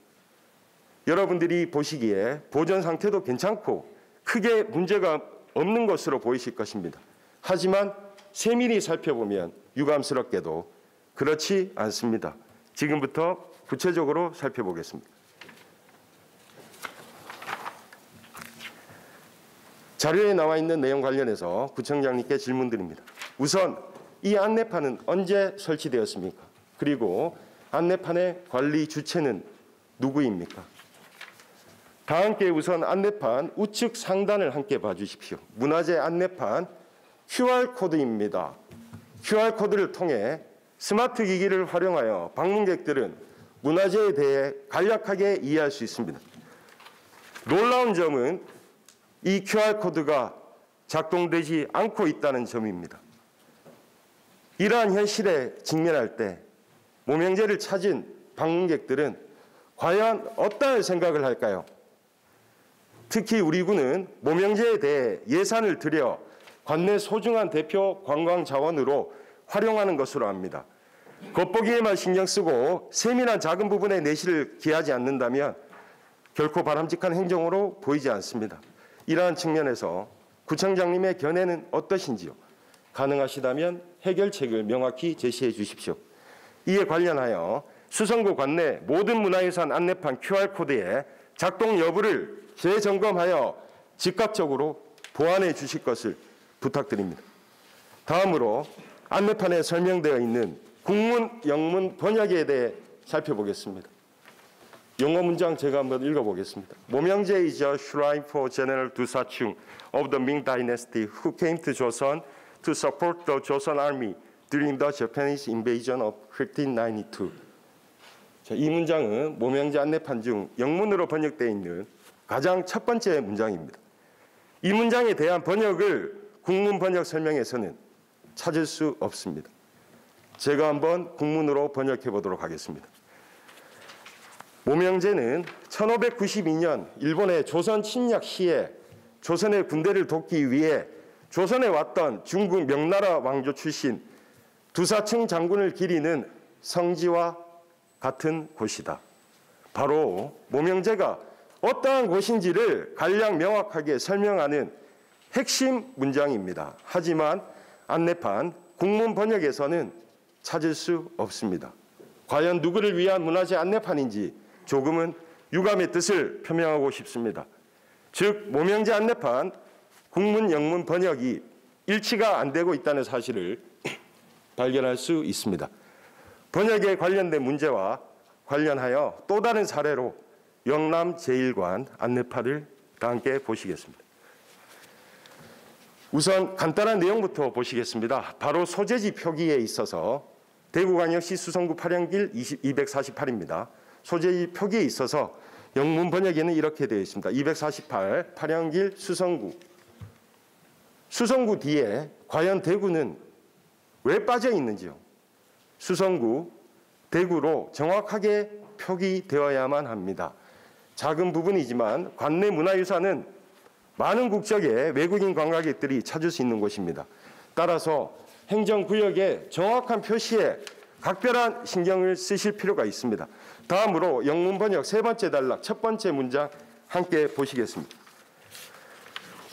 여러분들이 보시기에 보존 상태도 괜찮고 크게 문제가 없는 것으로 보이실 것입니다. 하지만 세밀히 살펴보면 유감스럽게도 그렇지 않습니다. 지금부터 구체적으로 살펴보겠습니다. 자료에 나와 있는 내용 관련해서 구청장님께 질문드립니다. 우선 이 안내판은 언제 설치되었습니까? 그리고 안내판의 관리 주체는 누구입니까? 다 함께 우선 안내판 우측 상단을 함께 봐주십시오. 문화재 안내판 QR코드입니다. QR코드를 통해 스마트 기기를 활용하여 방문객들은 문화재에 대해 간략하게 이해할 수 있습니다. 놀라운 점은 이 QR코드가 작동되지 않고 있다는 점입니다. 이러한 현실에 직면할 때 모명제를 찾은 방문객들은 과연 어떠한 생각을 할까요? 특히 우리 구는 모명제에 대해 예산을 들여 관내 소중한 대표 관광 자원으로 활용하는 것으로 압니다. 겉보기에만 신경 쓰고 세밀한 작은 부분에 내실을 기하지 않는다면 결코 바람직한 행정으로 보이지 않습니다. 이러한 측면에서 구청장님의 견해는 어떠신지요? 가능하시다면 해결책을 명확히 제시해 주십시오. 이에 관련하여 수성구 관내 모든 문화유산 안내판 QR코드의 작동 여부를 재점검하여 즉각적으로 보완해 주실 것을 부탁드립니다. 다음으로 안내판에 설명되어 있는 국문, 영문 번역에 대해 살펴보겠습니다. 영어 문장 제가 한번 읽어보겠습니다. 모명제 is a shrine for General 두사충 of the Ming Dynasty who came to Joseon to support the Joseon Army during the Japanese invasion of 1592. 자, 이 문장은 모명제 안내판 중 영문으로 번역되어 있는 가장 첫 번째 문장입니다. 이 문장에 대한 번역을 국문 번역 설명에서는 찾을 수 없습니다. 제가 한번 국문으로 번역해 보도록 하겠습니다. 모명제는 1592년 일본의 조선 침략 시에 조선의 군대를 돕기 위해 조선에 왔던 중국 명나라 왕조 출신 두사층 장군을 기리는 성지와 같은 곳이다. 바로 모명제가 어떠한 곳인지를 간략 명확하게 설명하는 핵심 문장입니다. 하지만 안내판 국문 번역에서는 찾을 수 없습니다. 과연 누구를 위한 문화재 안내판인지 조금은 유감의 뜻을 표명하고 싶습니다. 즉 모명제 안내판 국문 영문 번역이 일치가 안 되고 있다는 사실을 발견할 수 있습니다. 번역에 관련된 문제와 관련하여 또 다른 사례로 영남 제1관 안내판을 다 함께 보시겠습니다. 우선 간단한 내용부터 보시겠습니다. 바로 소재지 표기에 있어서 대구광역시 수성구 파량길 248입니다. 소재지 표기에 있어서 영문 번역에는 이렇게 되어 있습니다. 248 파량길 수성구. 수성구 뒤에 과연 대구는 왜 빠져 있는지요? 수성구, 대구로 정확하게 표기되어야만 합니다. 작은 부분이지만 관내 문화유산은 많은 국적의 외국인 관광객들이 찾을 수 있는 곳입니다. 따라서 행정구역의 정확한 표시에 각별한 신경을 쓰실 필요가 있습니다. 다음으로 영문 번역 세 번째 단락 첫 번째 문장 함께 보시겠습니다.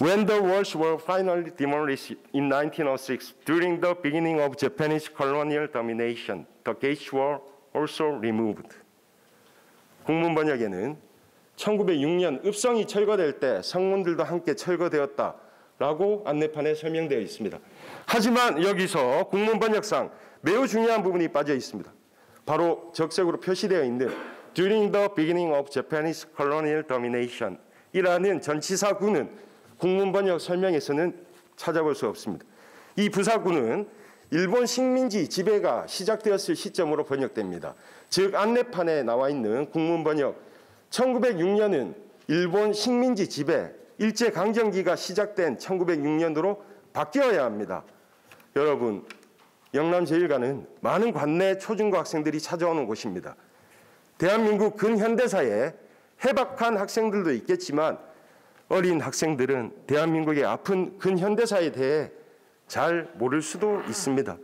When the walls were finally demolished in 1906 during the beginning of Japanese colonial domination, the gates were also removed. 국문 번역에는 1906년 읍성이 철거될 때 성문들도 함께 철거되었다라고 안내판에 설명되어 있습니다. 하지만 여기서 국문 번역상 매우 중요한 부분이 빠져 있습니다. 바로 적색으로 표시되어 있는 During the beginning of Japanese colonial domination 이라는 전치사구는 국문 번역 설명에서는 찾아볼 수 없습니다. 이 부사구는 일본 식민지 지배가 시작되었을 시점으로 번역됩니다. 즉 안내판에 나와 있는 국문 번역 1906년은 일본 식민지 지배, 일제강점기가 시작된 1906년도로 바뀌어야 합니다. 여러분, 영남제일관은 많은 관내 초중고 학생들이 찾아오는 곳입니다. 대한민국 근현대사에 해박한 학생들도 있겠지만 어린 학생들은 대한민국의 아픈 근현대사에 대해 잘 모를 수도 있습니다.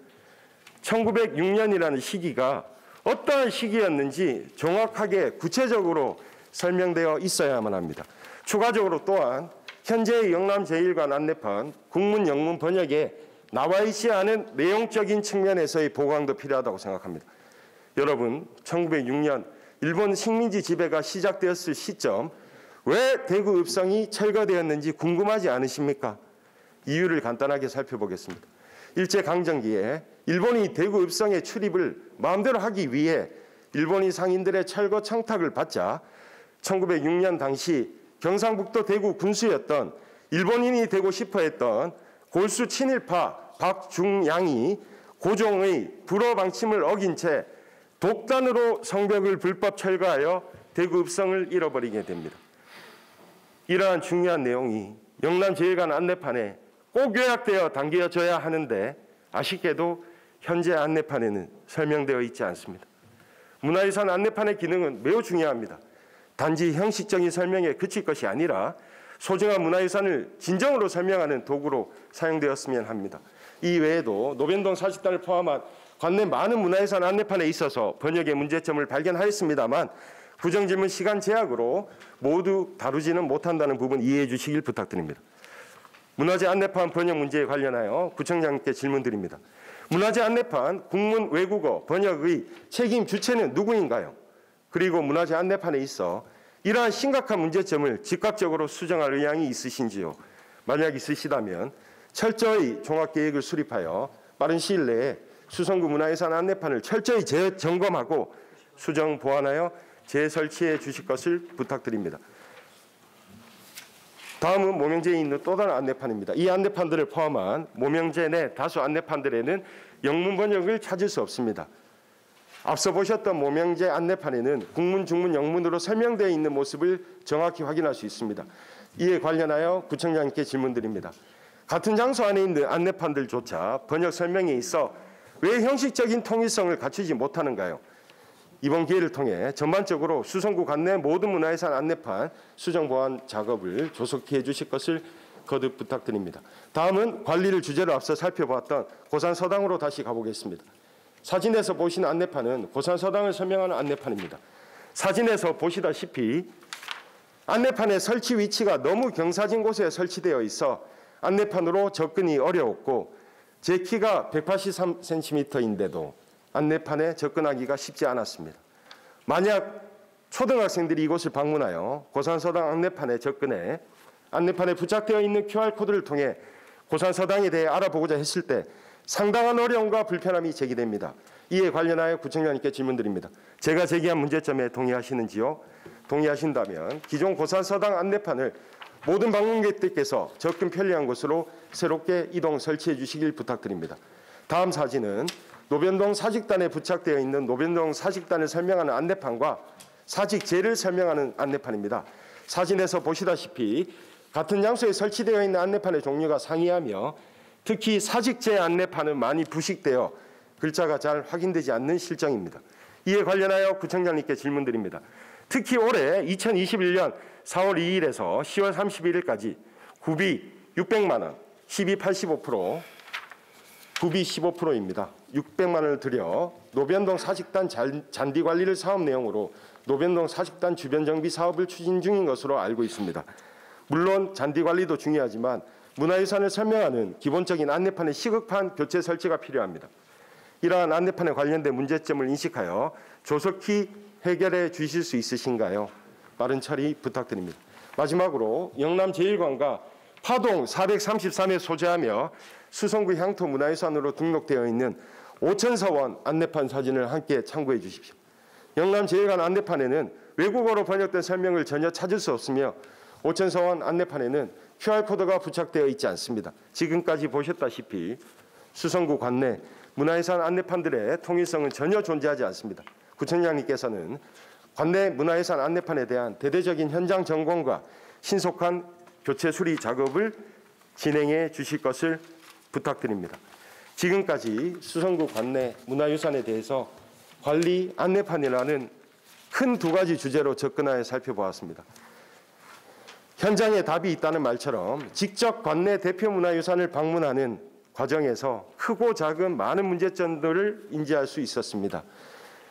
1906년이라는 시기가 어떠한 시기였는지 정확하게 구체적으로 설명되어 있어야만 합니다. 추가적으로 또한 현재의 영남제일관 안내판 국문 영문 번역에 나와 있지 않은 내용적인 측면에서의 보강도 필요하다고 생각합니다. 여러분, 1906년 일본 식민지 지배가 시작되었을 시점 왜 대구 읍성이 철거되었는지 궁금하지 않으십니까? 이유를 간단하게 살펴보겠습니다. 일제강점기에 일본이 대구 읍성의 출입을 마음대로 하기 위해 일본인 상인들의 철거 청탁을 받자 1906년 당시 경상북도 대구 군수였던 일본인이 되고 싶어 했던 골수 친일파 박중양이 고종의 불허 방침을 어긴 채 독단으로 성벽을 불법 철거하여 대구 읍성을 잃어버리게 됩니다. 이러한 중요한 내용이 영남제일관 안내판에 꼭 요약되어 담겨져야 하는데 아쉽게도 현재 안내판에는 설명되어 있지 않습니다. 문화유산 안내판의 기능은 매우 중요합니다. 단지 형식적인 설명에 그칠 것이 아니라 소중한 문화유산을 진정으로 설명하는 도구로 사용되었으면 합니다. 이 외에도 노변동 사직단을 포함한 관내 많은 문화유산 안내판에 있어서 번역의 문제점을 발견하였습니다만 구정질문 시간 제약으로 모두 다루지는 못한다는 부분 이해해 주시길 부탁드립니다. 문화재 안내판 번역 문제에 관련하여 구청장님께 질문드립니다. 문화재 안내판 국문 외국어 번역의 책임 주체는 누구인가요? 그리고 문화재 안내판에 있어 이러한 심각한 문제점을 즉각적으로 수정할 의향이 있으신지요? 만약 있으시다면 철저히 종합계획을 수립하여 빠른 시일 내에 수성구 문화유산 안내판을 철저히 재점검하고 수정 보완하여 재설치해 주실 것을 부탁드립니다. 다음은 모명제에 있는 또 다른 안내판입니다. 이 안내판들을 포함한 모명제 내 다수 안내판들에는 영문 번역을 찾을 수 없습니다. 앞서 보셨던 모명제 안내판에는 국문, 중문, 영문으로 설명되어 있는 모습을 정확히 확인할 수 있습니다. 이에 관련하여 구청장님께 질문드립니다. 같은 장소 안에 있는 안내판들조차 번역 설명에 있어 왜 형식적인 통일성을 갖추지 못하는가요? 이번 기회를 통해 전반적으로 수성구 관내 모든 문화유산 안내판 수정 보완 작업을 조속히 해주실 것을 거듭 부탁드립니다. 다음은 관리를 주제로 앞서 살펴보았던 고산서당으로 다시 가보겠습니다. 사진에서 보시는 안내판은 고산서당을 설명하는 안내판입니다. 사진에서 보시다시피 안내판의 설치 위치가 너무 경사진 곳에 설치되어 있어 안내판으로 접근이 어려웠고 제 키가 183cm인데도 안내판에 접근하기가 쉽지 않았습니다. 만약 초등학생들이 이곳을 방문하여 고산서당 안내판에 접근해 안내판에 부착되어 있는 QR코드를 통해 고산서당에 대해 알아보고자 했을 때 상당한 어려움과 불편함이 제기됩니다. 이에 관련하여 구청장님께 질문드립니다. 제가 제기한 문제점에 동의하시는지요? 동의하신다면 기존 고산서당 안내판을 모든 방문객들께서 접근 편리한 곳으로 새롭게 이동 설치해 주시길 부탁드립니다. 다음 사진은 노변동 사직단에 부착되어 있는 노변동 사직단을 설명하는 안내판과 사직제를 설명하는 안내판입니다. 사진에서 보시다시피 같은 장소에 설치되어 있는 안내판의 종류가 상이하며 특히 사직제 안내판은 많이 부식되어 글자가 잘 확인되지 않는 실정입니다. 이에 관련하여 구청장님께 질문드립니다. 특히 올해 2021년 4월 2일에서 10월 31일까지 구비 600만 원, 시비 85%, 구비 15%입니다. 600만 원을 들여 노변동 사직단 잔디 관리를 사업 내용으로 노변동 사직단 주변 정비 사업을 추진 중인 것으로 알고 있습니다. 물론 잔디 관리도 중요하지만 문화유산을 설명하는 기본적인 안내판의 시급한 교체 설치가 필요합니다. 이러한 안내판에 관련된 문제점을 인식하여 조속히 해결해 주실 수 있으신가요? 빠른 처리 부탁드립니다. 마지막으로 영남제일관과 파동 433에 소재하며 수성구 향토 문화유산으로 등록되어 있는 오천서원 안내판 사진을 함께 참고해 주십시오. 영남제일관 안내판에는 외국어로 번역된 설명을 전혀 찾을 수 없으며 오천서원 안내판에는 QR코드가 부착되어 있지 않습니다. 지금까지 보셨다시피 수성구 관내 문화유산 안내판들의 통일성은 전혀 존재하지 않습니다. 구청장님께서는 관내 문화유산 안내판에 대한 대대적인 현장 점검과 신속한 교체 수리 작업을 진행해 주실 것을 부탁드립니다. 지금까지 수성구 관내 문화유산에 대해서 관리 안내판이라는 큰 두 가지 주제로 접근하여 살펴보았습니다. 현장에 답이 있다는 말처럼 직접 관내 대표 문화유산을 방문하는 과정에서 크고 작은 많은 문제점들을 인지할 수 있었습니다.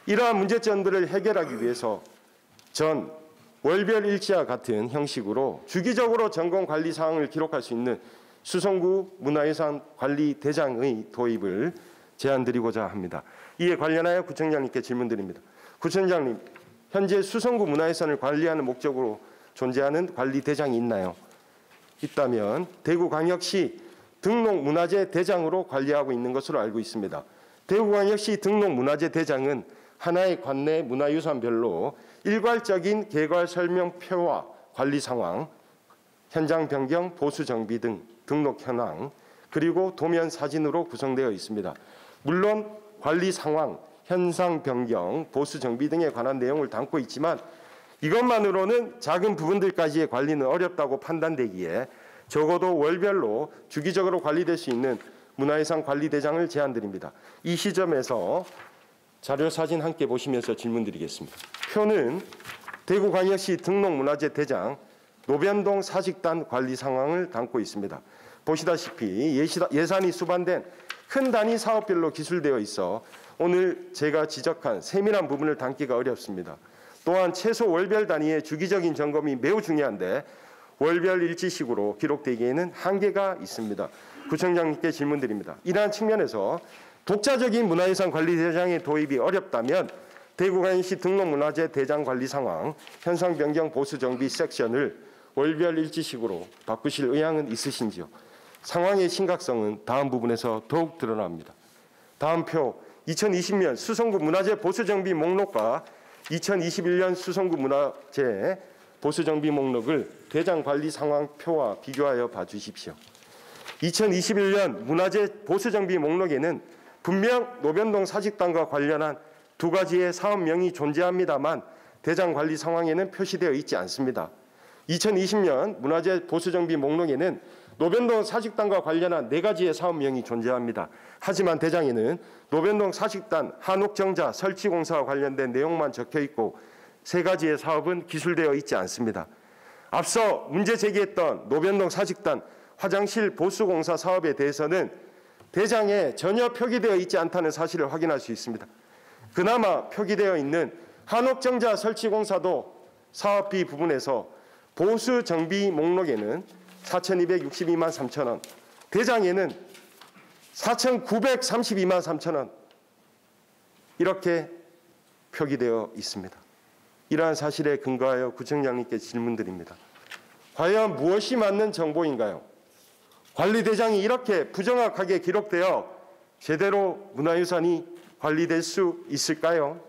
이러한 문제점들을 해결하기 위해서 전 월별 일지와 같은 형식으로 주기적으로 점검 관리 사항을 기록할 수 있는 수성구 문화유산 관리 대장의 도입을 제안드리고자 합니다. 이에 관련하여 구청장님께 질문드립니다. 구청장님, 현재 수성구 문화유산을 관리하는 목적으로 존재하는 관리 대장이 있나요? 있다면 대구광역시 등록문화재 대장으로 관리하고 있는 것으로 알고 있습니다. 대구광역시 등록문화재 대장은 하나의 관내 문화유산별로 일괄적인 개괄 설명표와 관리 상황, 현장 변경, 보수 정비 등 등록 현황, 그리고 도면 사진으로 구성되어 있습니다. 물론 관리 상황, 현상 변경, 보수 정비 등에 관한 내용을 담고 있지만 이것만으로는 작은 부분들까지의 관리는 어렵다고 판단되기에 적어도 월별로 주기적으로 관리될 수 있는 문화유산 관리대장을 제안드립니다. 이 시점에서 자료 사진 함께 보시면서 질문드리겠습니다. 표는 대구광역시 등록문화재 대장 노변동 사직단 관리 상황을 담고 있습니다. 보시다시피 예산이 수반된 큰 단위 사업별로 기술되어 있어 오늘 제가 지적한 세밀한 부분을 담기가 어렵습니다. 또한 최소 월별 단위의 주기적인 점검이 매우 중요한데 월별 일지식으로 기록되기에는 한계가 있습니다. 구청장님께 질문드립니다. 이러한 측면에서 독자적인 문화유산 관리대장의 도입이 어렵다면 대구광역시 등록문화재 대장 관리 상황, 현상 변경 보수 정비 섹션을 월별 일지식으로 바꾸실 의향은 있으신지요? 상황의 심각성은 다음 부분에서 더욱 드러납니다. 다음 표 2020년 수성구 문화재 보수 정비 목록과 2021년 수성구 문화재 보수 정비 목록을 대장 관리 상황 표와 비교하여 봐주십시오. 2021년 문화재 보수 정비 목록에는 분명 노변동 사직단과 관련한 두 가지의 사업명이 존재합니다만 대장 관리 상황에는 표시되어 있지 않습니다. 2020년 문화재 보수 정비 목록에는 노변동 사직단과 관련한 네 가지의 사업명이 존재합니다. 하지만 대장에는 노변동 사직단 한옥정자 설치공사와 관련된 내용만 적혀 있고 세 가지의 사업은 기술되어 있지 않습니다. 앞서 문제 제기했던 노변동 사직단 화장실 보수공사 사업에 대해서는 대장에 전혀 표기되어 있지 않다는 사실을 확인할 수 있습니다. 그나마 표기되어 있는 한옥정자 설치공사도 사업비 부분에서 보수 정비 목록에는 4,262만 3천 원, 대장에는 4,932만 3천 원 이렇게 표기되어 있습니다. 이러한 사실에 근거하여 구청장님께 질문드립니다. 과연 무엇이 맞는 정보인가요? 관리대장이 이렇게 부정확하게 기록되어 제대로 문화유산이 관리될 수 있을까요?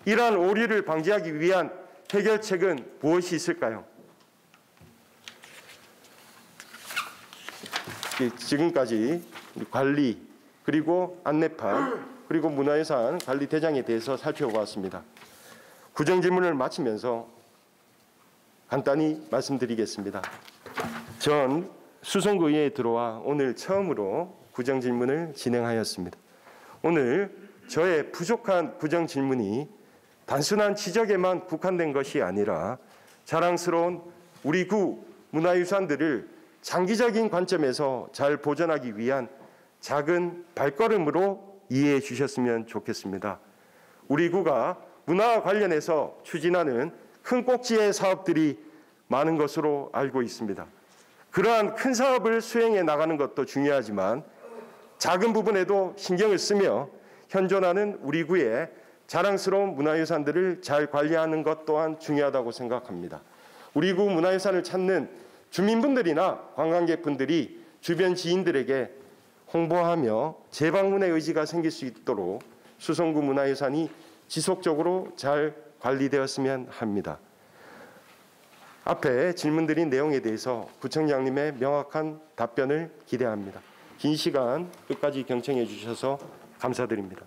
이러한 오류를 방지하기 위한 해결책은 무엇이 있을까요? 지금까지 관리, 그리고 안내판, 그리고 문화유산 관리대장에 대해서 살펴보았습니다. 구정질문을 마치면서 간단히 말씀드리겠습니다. 전 수성구의회에 들어와 오늘 처음으로 구정질문을 진행하였습니다. 오늘 저의 부족한 구정질문이 단순한 지적에만 국한된 것이 아니라 자랑스러운 우리 구 문화유산들을 장기적인 관점에서 잘 보존하기 위한 작은 발걸음으로 이해해 주셨으면 좋겠습니다. 우리 구가 문화와 관련해서 추진하는 큰 꼭지의 사업들이 많은 것으로 알고 있습니다. 그러한 큰 사업을 수행해 나가는 것도 중요하지만 작은 부분에도 신경을 쓰며 현존하는 우리 구의 자랑스러운 문화유산들을 잘 관리하는 것 또한 중요하다고 생각합니다. 우리 구 문화유산을 찾는 주민분들이나 관광객분들이 주변 지인들에게 홍보하며 재방문의 의지가 생길 수 있도록 수성구 문화유산이 지속적으로 잘 관리되었으면 합니다. 앞에 질문드린 내용에 대해서 구청장님의 명확한 답변을 기대합니다. 긴 시간 끝까지 경청해 주셔서 감사드립니다.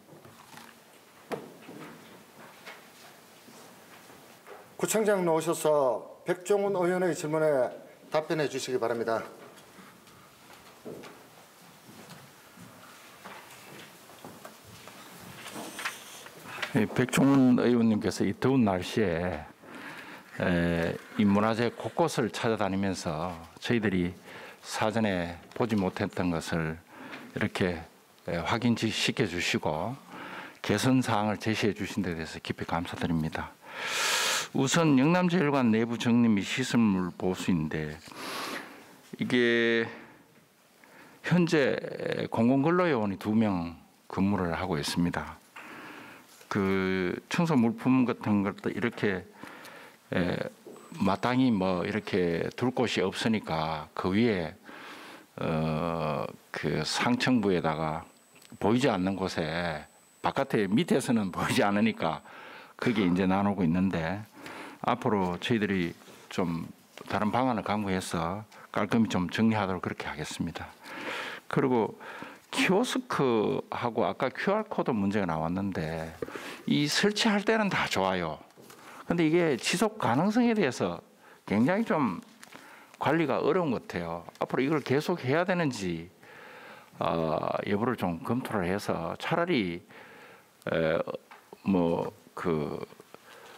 구청장 나오셔서 백종원 의원의 질문에 답변해 주시기 바랍니다. 백종원 의원님께서 이 더운 날씨에 이 문화재 곳곳을 찾아다니면서 저희들이 사전에 보지 못했던 것을 이렇게 확인시켜 주시고 개선 사항을 제시해 주신 데 대해서 깊이 감사드립니다. 우선 영남제일관 내부 정리 및 시설물 보수인데 이게 현재 공공근로요원이 2명 근무를 하고 있습니다. 그 청소 물품 같은 것도 이렇게 마땅히 뭐 이렇게 둘 곳이 없으니까 그 위에 그 상층부에다가 보이지 않는 곳에 바깥에 밑에서는 보이지 않으니까 그게 이제 나누고 있는데 앞으로 저희들이 좀 다른 방안을 강구해서 깔끔히 좀 정리하도록 그렇게 하겠습니다. 그리고 키오스크하고 아까 QR코드 문제가 나왔는데 이 설치할 때는 다 좋아요. 근데 이게 지속 가능성에 대해서 굉장히 좀 관리가 어려운 것 같아요. 앞으로 이걸 계속 해야 되는지 여부를 좀 검토를 해서 차라리 뭐 그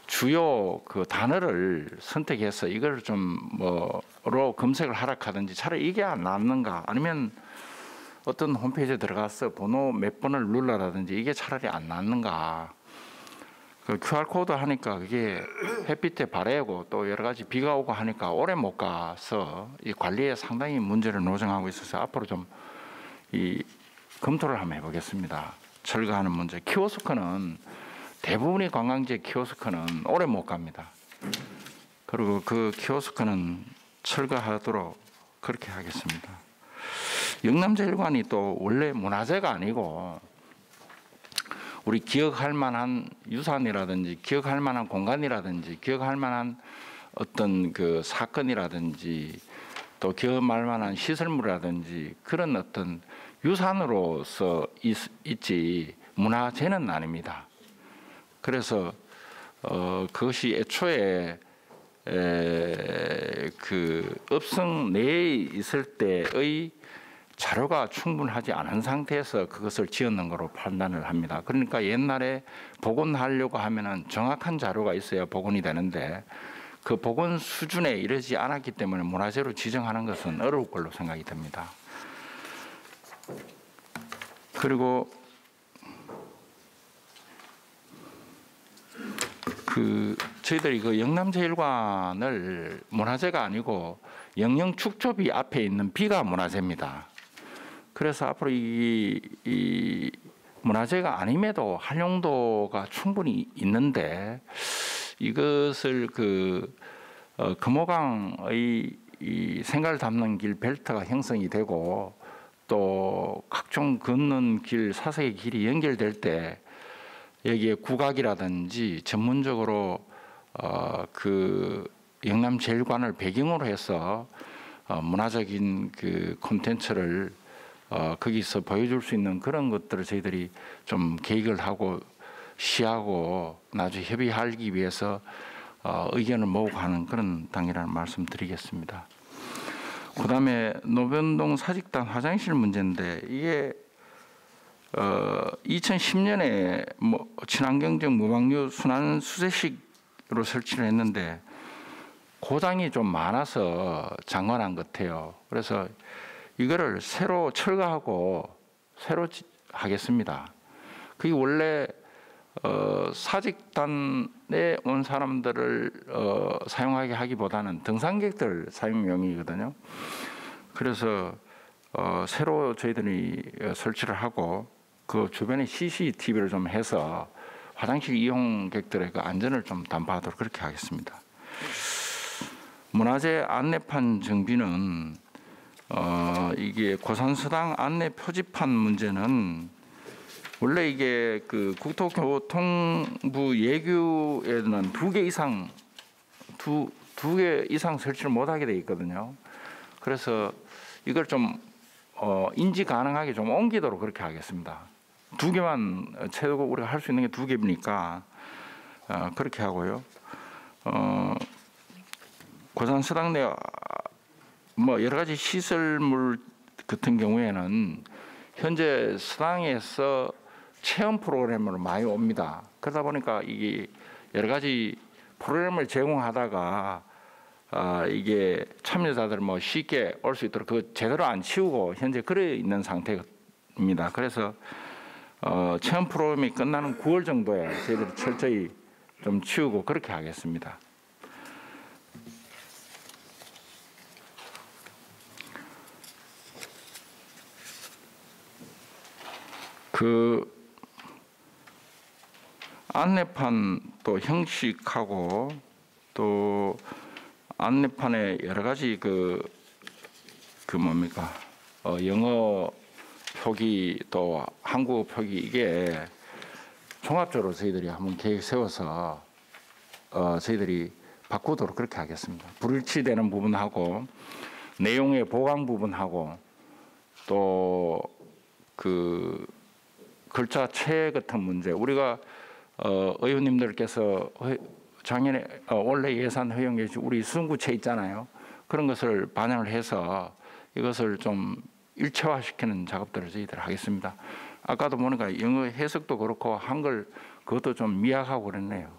주요 그 단어를 선택해서 이걸 좀 뭐로 검색을 하락하든지 차라리 이게 안 낫는가 아니면 어떤 홈페이지에 들어가서 번호 몇 번을 눌러라든지 이게 차라리 안 낫는가. 그 QR코드 하니까 그게 햇빛에 바래고 또 여러 가지 비가 오고 하니까 오래 못 가서 이 관리에 상당히 문제를 노정하고 있어서 앞으로 좀 이 검토를 한번 해보겠습니다. 철거하는 문제. 키오스크는 대부분의 관광지 키오스크는 오래 못 갑니다. 그리고 그 키오스크는 철거하도록 그렇게 하겠습니다. 영남제일관이 또 원래 문화재가 아니고 우리 기억할 만한 유산이라든지 기억할 만한 공간이라든지 기억할 만한 어떤 그 사건이라든지 또 기억할 만한 시설물이라든지 그런 어떤 유산으로서 있지 문화재는 아닙니다. 그래서 그것이 애초에 그 업성 내에 있을 때의 자료가 충분하지 않은 상태에서 그것을 지었는 거로 판단을 합니다. 그러니까 옛날에 복원하려고 하면은 정확한 자료가 있어야 복원이 되는데 그 복원 수준에 이르지 않았기 때문에 문화재로 지정하는 것은 어려울 걸로 생각이 됩니다. 그리고 저희들이 그 영남제일관을 문화재가 아니고 영영축조비 앞에 있는 비가 문화재입니다. 그래서 앞으로 이 문화재가 아님에도 활용도가 충분히 있는데 이것을 금호강의 이 생가를 담는 길 벨트가 형성이 되고 또 각종 걷는 길 사색의 길이 연결될 때 여기에 국악이라든지 전문적으로 그 영남제일관을 배경으로 해서 문화적인 그 콘텐츠를 거기서 보여줄 수 있는 그런 것들을 저희들이 좀 계획을 하고 시하고 나중에 협의하기 위해서 의견을 모으고 하는 그런 단계라는 말씀 드리겠습니다. 그다음에 노변동 사직단 화장실 문제인데 이게 2010년에 뭐 친환경적 무방류 순환 수세식으로 설치를 했는데 고장이 좀 많아서 장관한 것 같아요. 그래서 이거를 새로 철거하고 새로 하겠습니다. 그게 원래 사직단에 온 사람들을 사용하게 하기보다는 등산객들 사용용이거든요. 그래서 새로 저희들이 설치를 하고 그 주변에 CCTV를 좀 해서 화장실 이용객들의 그 안전을 좀 담보하도록 그렇게 하겠습니다. 문화재 안내판 정비는 이게 고산서당 안내 표지판 문제는 원래 이게 그 국토교통부 예규에는 2개 이상 두 개 이상 설치를 못하게 돼 있거든요. 그래서 이걸 좀 인지 가능하게 좀 옮기도록 그렇게 하겠습니다. 2개만 최고 우리가 할 수 있는 게 2개니까 그렇게 하고요. 고산 서당 내 뭐 여러 가지 시설물 같은 경우에는 현재 서당에서 체험 프로그램으로 많이 옵니다. 그러다 보니까 이게 여러 가지 프로그램을 제공하다가 이게 참여자들 뭐 쉽게 올 수 있도록 그 제대로 안 치우고 현재 그래 있는 상태입니다. 그래서 체험 프로그램이 끝나는 9월 정도에 저희들이 철저히 좀 치우고 그렇게 하겠습니다. 그 안내판 또 형식하고 또 안내판에 여러 가지 그 뭡니까 영어 표기 또 한국어 표기 이게 종합적으로 저희들이 한번 계획 세워서 저희들이 바꾸도록 그렇게 하겠습니다. 불일치되는 부분하고 내용의 보강 부분하고 또 그 글자체 같은 문제 우리가 의원님들께서 작년에 원래 예산 허용에 우리 수성구체 있잖아요. 그런 것을 반영을 해서 이것을 좀 일체화시키는 작업들을 저희들 하겠습니다. 아까도 보니까 영어 해석도 그렇고 한글 그것도 좀 미약하고 그랬네요.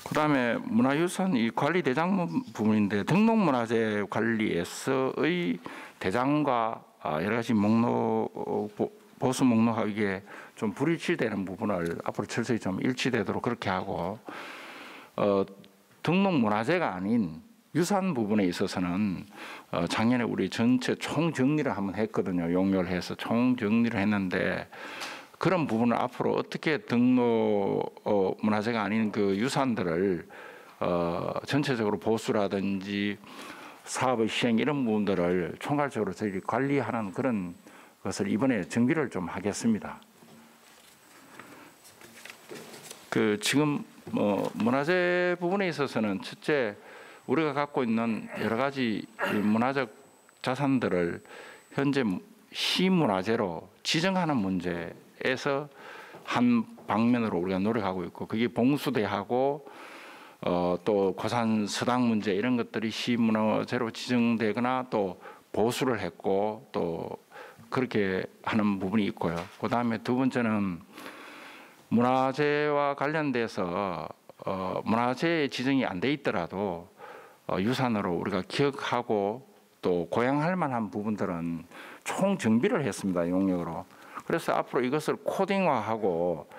그다음에 문화유산 이 관리 대장 부분인데 등록문화재 관리에서의 대장과 여러 가지 목록 보수 목록하고 이게 좀 불일치되는 부분을 앞으로 철저히 좀 일치되도록 그렇게 하고 등록문화재가 아닌 유산 부분에 있어서는 작년에 우리 전체 총정리를 한번 했거든요. 용역을 해서 총정리를 했는데 그런 부분을 앞으로 어떻게 등록 문화재가 아닌 그 유산들을 전체적으로 보수라든지 사업의 시행 이런 부분들을 총괄적으로 저희 관리하는 그런 것을 이번에 정비를 좀 하겠습니다. 그 지금 문화재 부분에 있어서는 첫째 우리가 갖고 있는 여러 가지 문화적 자산들을 현재 시문화재로 지정하는 문제에서 한 방면으로 우리가 노력하고 있고 그게 봉수대하고 또 고산 서당 문제 이런 것들이 시문화재로 지정되거나 또 보수를 했고 또 그렇게 하는 부분이 있고요. 그 다음에 두 번째는 문화재와 관련돼서 문화재 지정이 안 돼 있더라도 유산으로 우리가 기억하고 또 고양할 만한 부분들은 총 정비를 했습니다. 용역으로. 그래서 앞으로 이것을 코딩화하고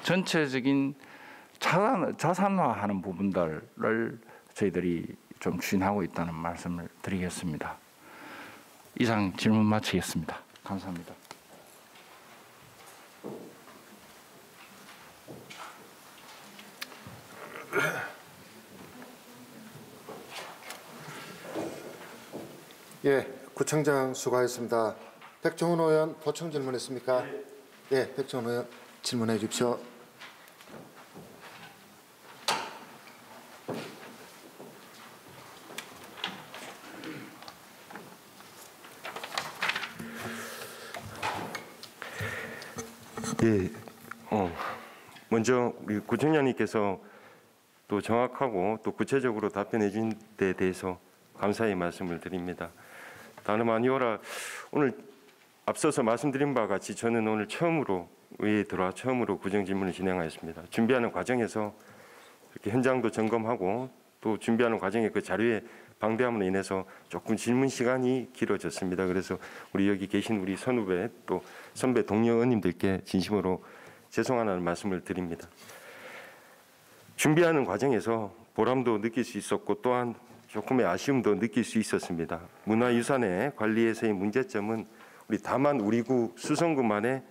전체적인 자산화하는 부분들을 저희들이 좀 추진하고 있다는 말씀을 드리겠습니다. 이상 질문 마치겠습니다. 감사합니다. 예, 구청장 수고하셨습니다. 백종원 의원 도청 질문했습니까? 예, 백종원 의원 질문해 주십시오. 예, 먼저 우리 구청장님께서 또 정확하고 또 구체적으로 답변해 준 데 대해서 감사의 말씀을 드립니다. 다름 아니오라 오늘 앞서서 말씀드린 바와 같이 저는 오늘 처음으로 의회에 들어와 처음으로 구정질문을 진행하였습니다. 준비하는 과정에서 이렇게 현장도 점검하고 또 준비하는 과정에 그 자료의 방대함으로 인해서 조금 질문 시간이 길어졌습니다. 그래서 우리 여기 계신 우리 선후배 또 선배 동료 의원님들께 진심으로 죄송하다는 말씀을 드립니다. 준비하는 과정에서 보람도 느낄 수 있었고 또한 조금의 아쉬움도 느낄 수 있었습니다. 문화유산의 관리에서의 문제점은 우리 다만 우리 구 수성구만의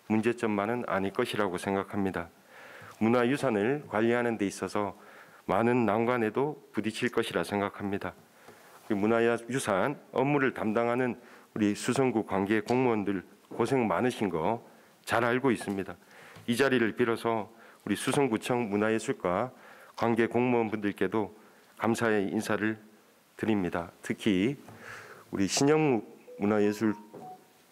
문제점만은 아닐 것이라고 생각합니다. 문화유산을 관리하는 데 있어서 많은 난관에도 부딪힐 것이라 생각합니다. 문화유산 업무를 담당하는 우리 수성구 관계 공무원들 고생 많으신 거 잘 알고 있습니다. 이 자리를 빌어서 우리 수성구청 문화예술과 관계 공무원분들께도 감사의 인사를 드립니다. 특히 우리 신영무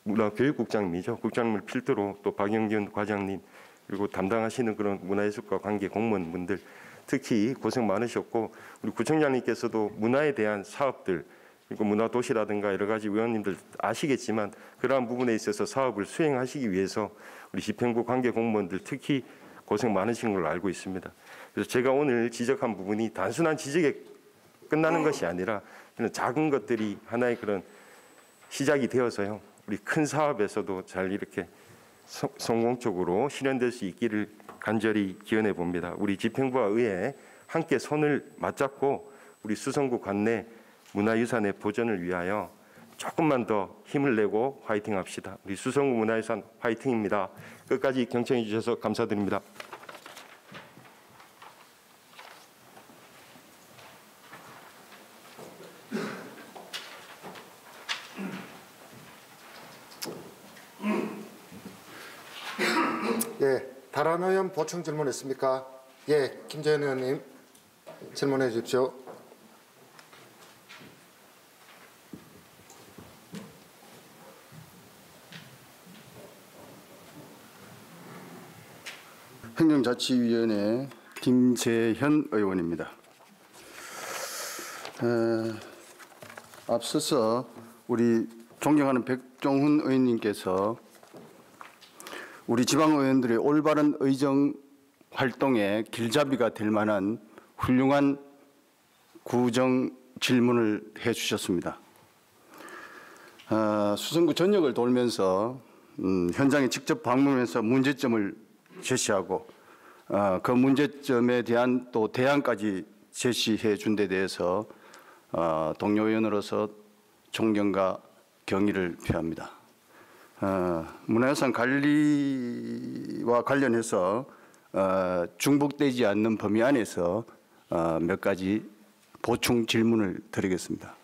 문화교육국장님이죠. 국장님을 필두로 또 박영균 과장님 그리고 담당하시는 그런 문화예술과 관계 공무원분들 특히 고생 많으셨고 우리 구청장님께서도 문화에 대한 사업들 그리고 문화도시라든가 여러 가지 위원님들 아시겠지만 그러한 부분에 있어서 사업을 수행하시기 위해서 우리 집행부 관계 공무원들 특히 고생 많으신 걸로 알고 있습니다. 그래서 제가 오늘 지적한 부분이 단순한 지적에 끝나는 것이 아니라 그런 작은 것들이 하나의 그런 시작이 되어서요. 우리 큰 사업에서도 잘 이렇게 성공적으로 실현될 수 있기를 간절히 기원해 봅니다. 우리 집행부와 의회 함께 손을 맞잡고 우리 수성구 관내 문화유산의 보존을 위하여 조금만 더 힘을 내고 화이팅합시다. 우리 수성구 문화유산 화이팅입니다. 끝까지 경청해 주셔서 감사드립니다. 예, 다른 의원 보충 질문 있습니까? 예, 김재현 의원님 질문해 주십시오. 행정자치위원회 김재현 의원입니다. 앞서서 우리 존경하는 백종훈 의원님께서 우리 지방의원들의 올바른 의정 활동에 길잡이가 될 만한 훌륭한 구정 질문을 해주셨습니다. 수성구 전역을 돌면서 현장에 직접 방문해서 문제점을 제시하고 그 문제점에 대한 또 대안까지 제시해 준 데 대해서 동료 의원으로서 존경과 경의를 표합니다. 문화유산 관리와 관련해서 중복되지 않는 범위 안에서 몇 가지 보충 질문을 드리겠습니다.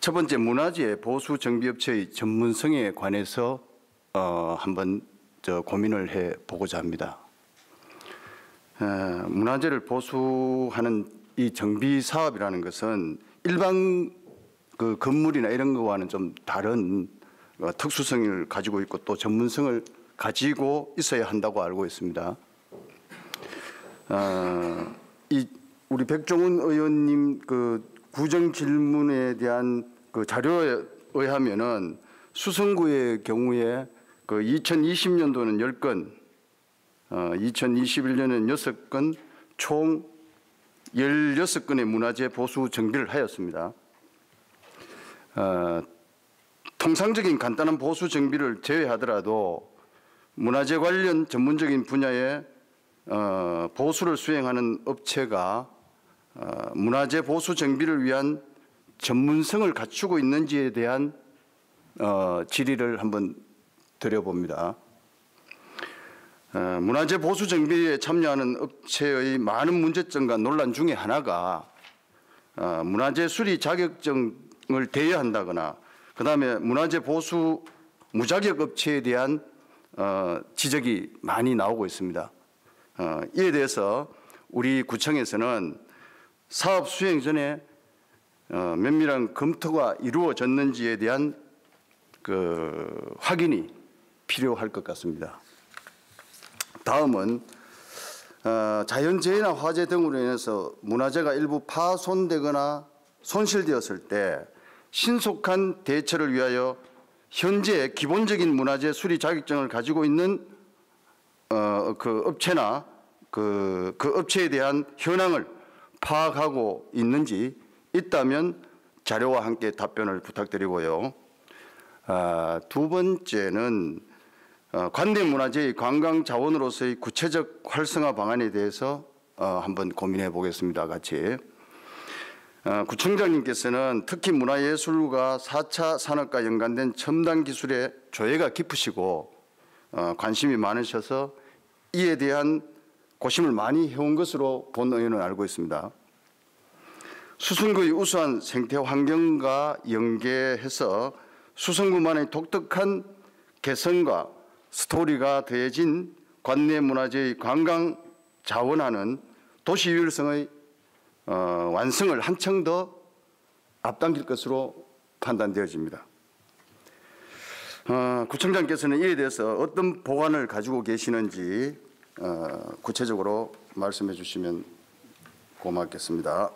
첫 번째, 문화재 보수 정비업체의 전문성에 관해서 한번 고민을 해 보고자 합니다. 문화재를 보수하는 이 정비 사업이라는 것은 일반 그 건물이나 이런 거와는 좀 다른 특수성을 가지고 있고 또 전문성을 가지고 있어야 한다고 알고 있습니다. 우리 백종훈 의원님 그 구정 질문에 대한 그 자료에 의하면은 수성구의 경우에 그 2020년도는 10건, 2021년에는 6건, 총 16건의 문화재 보수 정비를 하였습니다. 통상적인 간단한 보수 정비를 제외하더라도 문화재 관련 전문적인 분야의 보수를 수행하는 업체가 문화재 보수 정비를 위한 전문성을 갖추고 있는지에 대한 질의를 한번 드려봅니다. 문화재 보수 정비에 참여하는 업체의 많은 문제점과 논란 중에 하나가 문화재 수리 자격증을 대여한다거나 그다음에 문화재 보수 무자격 업체에 대한 지적이 많이 나오고 있습니다. 이에 대해서 우리 구청에서는 사업 수행 전에 면밀한 검토가 이루어졌는지에 대한 그 확인이 필요할 것 같습니다. 다음은 자연재해나 화재 등으로 인해서 문화재가 일부 파손되거나 손실되었을 때 신속한 대처를 위하여 현재 기본적인 문화재 수리 자격증을 가지고 있는 그 업체나 그 업체에 대한 현황을 파악하고 있는지 있다면 자료와 함께 답변을 부탁드리고요. 두 번째는 관내 문화재의 관광 자원으로서의 구체적 활성화 방안에 대해서 한번 고민해 보겠습니다. 같이. 구청장님께서는 특히 문화예술과 4차 산업과 연관된 첨단 기술에 조예가 깊으시고 관심이 많으셔서 이에 대한 고심을 많이 해온 것으로 본 의원은 알고 있습니다. 수성구의 우수한 생태 환경과 연계해서 수성구만의 독특한 개성과 스토리가 더해진 관내 문화재의 관광 자원하는 도시 유일성의 완성을 한층 더 앞당길 것으로 판단되어집니다. 구청장께서는 이에 대해서 어떤 보관을 가지고 계시는지 구체적으로 말씀해 주시면 고맙겠습니다.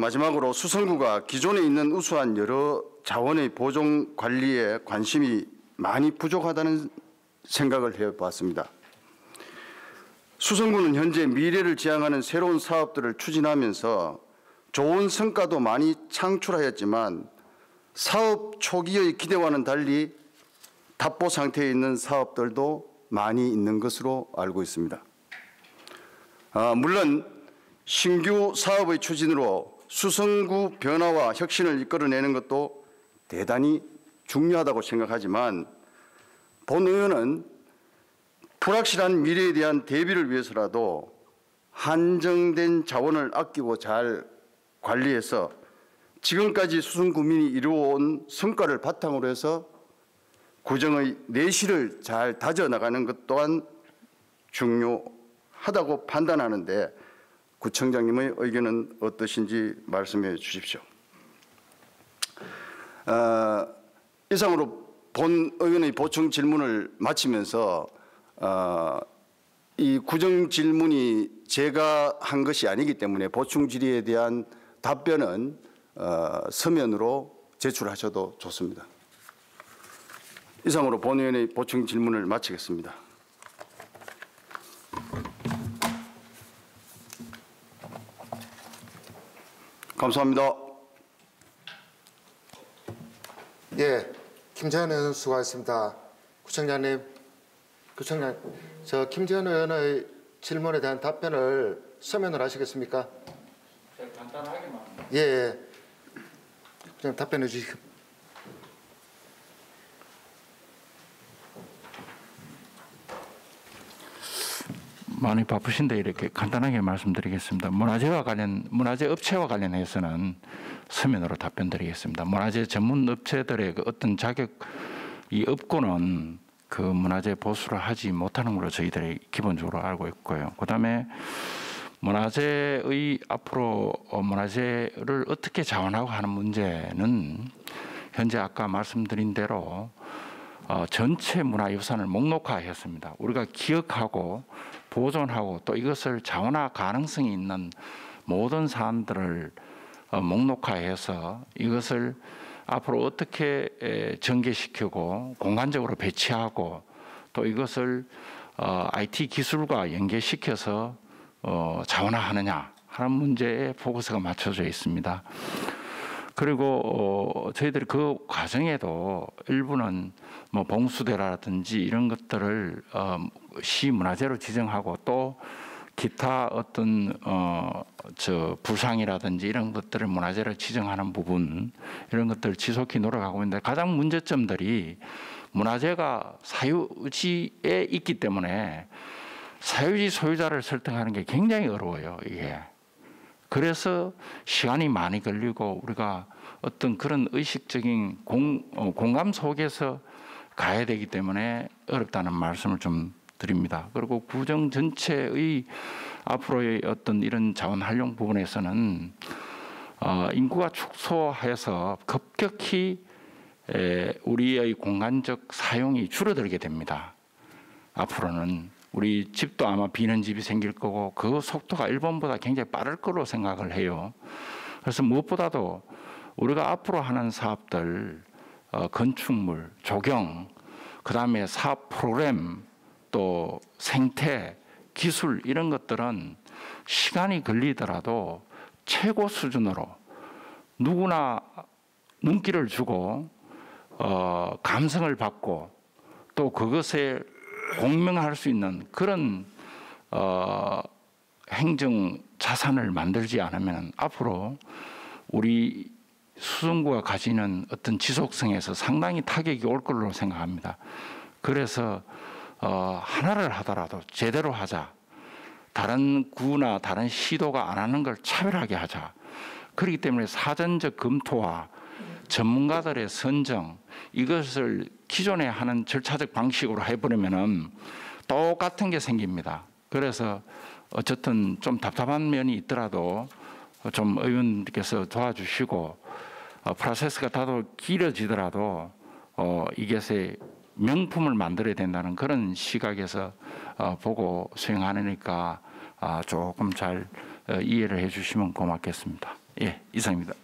마지막으로 수성구가 기존에 있는 우수한 여러 자원의 보존 관리에 관심이 많이 부족하다는 생각을 해봤습니다. 수성구는 현재 미래를 지향하는 새로운 사업들을 추진하면서 좋은 성과도 많이 창출하였지만 사업 초기의 기대와는 달리 답보 상태에 있는 사업들도 많이 있는 것으로 알고 있습니다. 물론 신규 사업의 추진으로 수성구 변화와 혁신을 이끌어내는 것도 대단히 중요하다고 생각하지만 본 의원은 불확실한 미래에 대한 대비를 위해서라도 한정된 자원을 아끼고 잘 관리해서 지금까지 수성구민이 이루어온 성과를 바탕으로 해서 구정의 내실을 잘 다져나가는 것 또한 중요하다고 판단하는데 구청장님의 의견은 어떠신지 말씀해 주십시오. 이상으로 본 의원의 보충 질문을 마치면서 이 구정 질문이 제가 한 것이 아니기 때문에 보충 질의에 대한 답변은 서면으로 제출하셔도 좋습니다. 이상으로 본 의원의 보충 질문을 마치겠습니다. 감사합니다. 예, 김재현 의원 수고하셨습니다. 구청장님, 저 김재현 의원의 질문에 대한 답변을 서면으로 하시겠습니까? 간단하게만. 예, 그냥 답변해 주시고. 많이 바쁘신데 이렇게 간단하게 말씀드리겠습니다. 문화재 업체와 관련해서는 서면으로 답변드리겠습니다. 문화재 전문 업체들의 그 어떤 자격이 없고는 그 문화재 보수를 하지 못하는 걸로 저희들이 기본적으로 알고 있고요. 그다음에 문화재의 앞으로 문화재를 어떻게 자원하고 하는 문제는 현재 아까 말씀드린 대로 전체 문화유산을 목록화했습니다. 우리가 기억하고 보존하고 또 이것을 자원화 가능성이 있는 모든 사안들을 목록화해서 이것을 앞으로 어떻게 전개시키고 공간적으로 배치하고 또 이것을 IT 기술과 연계시켜서 자원화하느냐 하는 문제에 포커스가 맞춰져 있습니다. 그리고 저희들이 그 과정에도 일부는 뭐 봉수대라든지 이런 것들을 시문화재로 지정하고 또 기타 어떤 불상이라든지 이런 것들을 문화재로 지정하는 부분 이런 것들을 지속히 노력하고 있는데 가장 문제점들이 문화재가 사유지에 있기 때문에 사유지 소유자를 설득하는 게 굉장히 어려워요. 이게. 그래서 시간이 많이 걸리고 우리가 어떤 그런 의식적인 공감 속에서 가야 되기 때문에 어렵다는 말씀을 좀 드립니다. 그리고 구정 전체의 앞으로의 어떤 이런 자원 활용 부분에서는 인구가 축소해서 급격히 우리의 공간적 사용이 줄어들게 됩니다. 앞으로는 우리 집도 아마 비는 집이 생길 거고 그 속도가 일본보다 굉장히 빠를 거로 생각을 해요. 그래서 무엇보다도 우리가 앞으로 하는 사업들, 건축물, 조경, 그다음에 사업 프로그램, 또 생태, 기술 이런 것들은 시간이 걸리더라도 최고 수준으로 누구나 눈길을 주고 감성을 받고 또 그것에 공명할 수 있는 그런 행정 자산을 만들지 않으면 앞으로 우리 수성구가 가지는 어떤 지속성에서 상당히 타격이 올 걸로 생각합니다. 그래서 하나를 하더라도 제대로 하자. 다른 구나 다른 시도가 안 하는 걸 차별하게 하자. 그렇기 때문에 사전적 검토와 전문가들의 선정 이것을 기존에 하는 절차적 방식으로 해버리면은 똑같은 게 생깁니다. 그래서 어쨌든 좀 답답한 면이 있더라도 좀 의원님께서 도와주시고 프로세스가 다소 길어지더라도 이것의 명품을 만들어야 된다는 그런 시각에서 보고 수행하니까 조금 잘 이해를 해주시면 고맙겠습니다. 예, 이상입니다.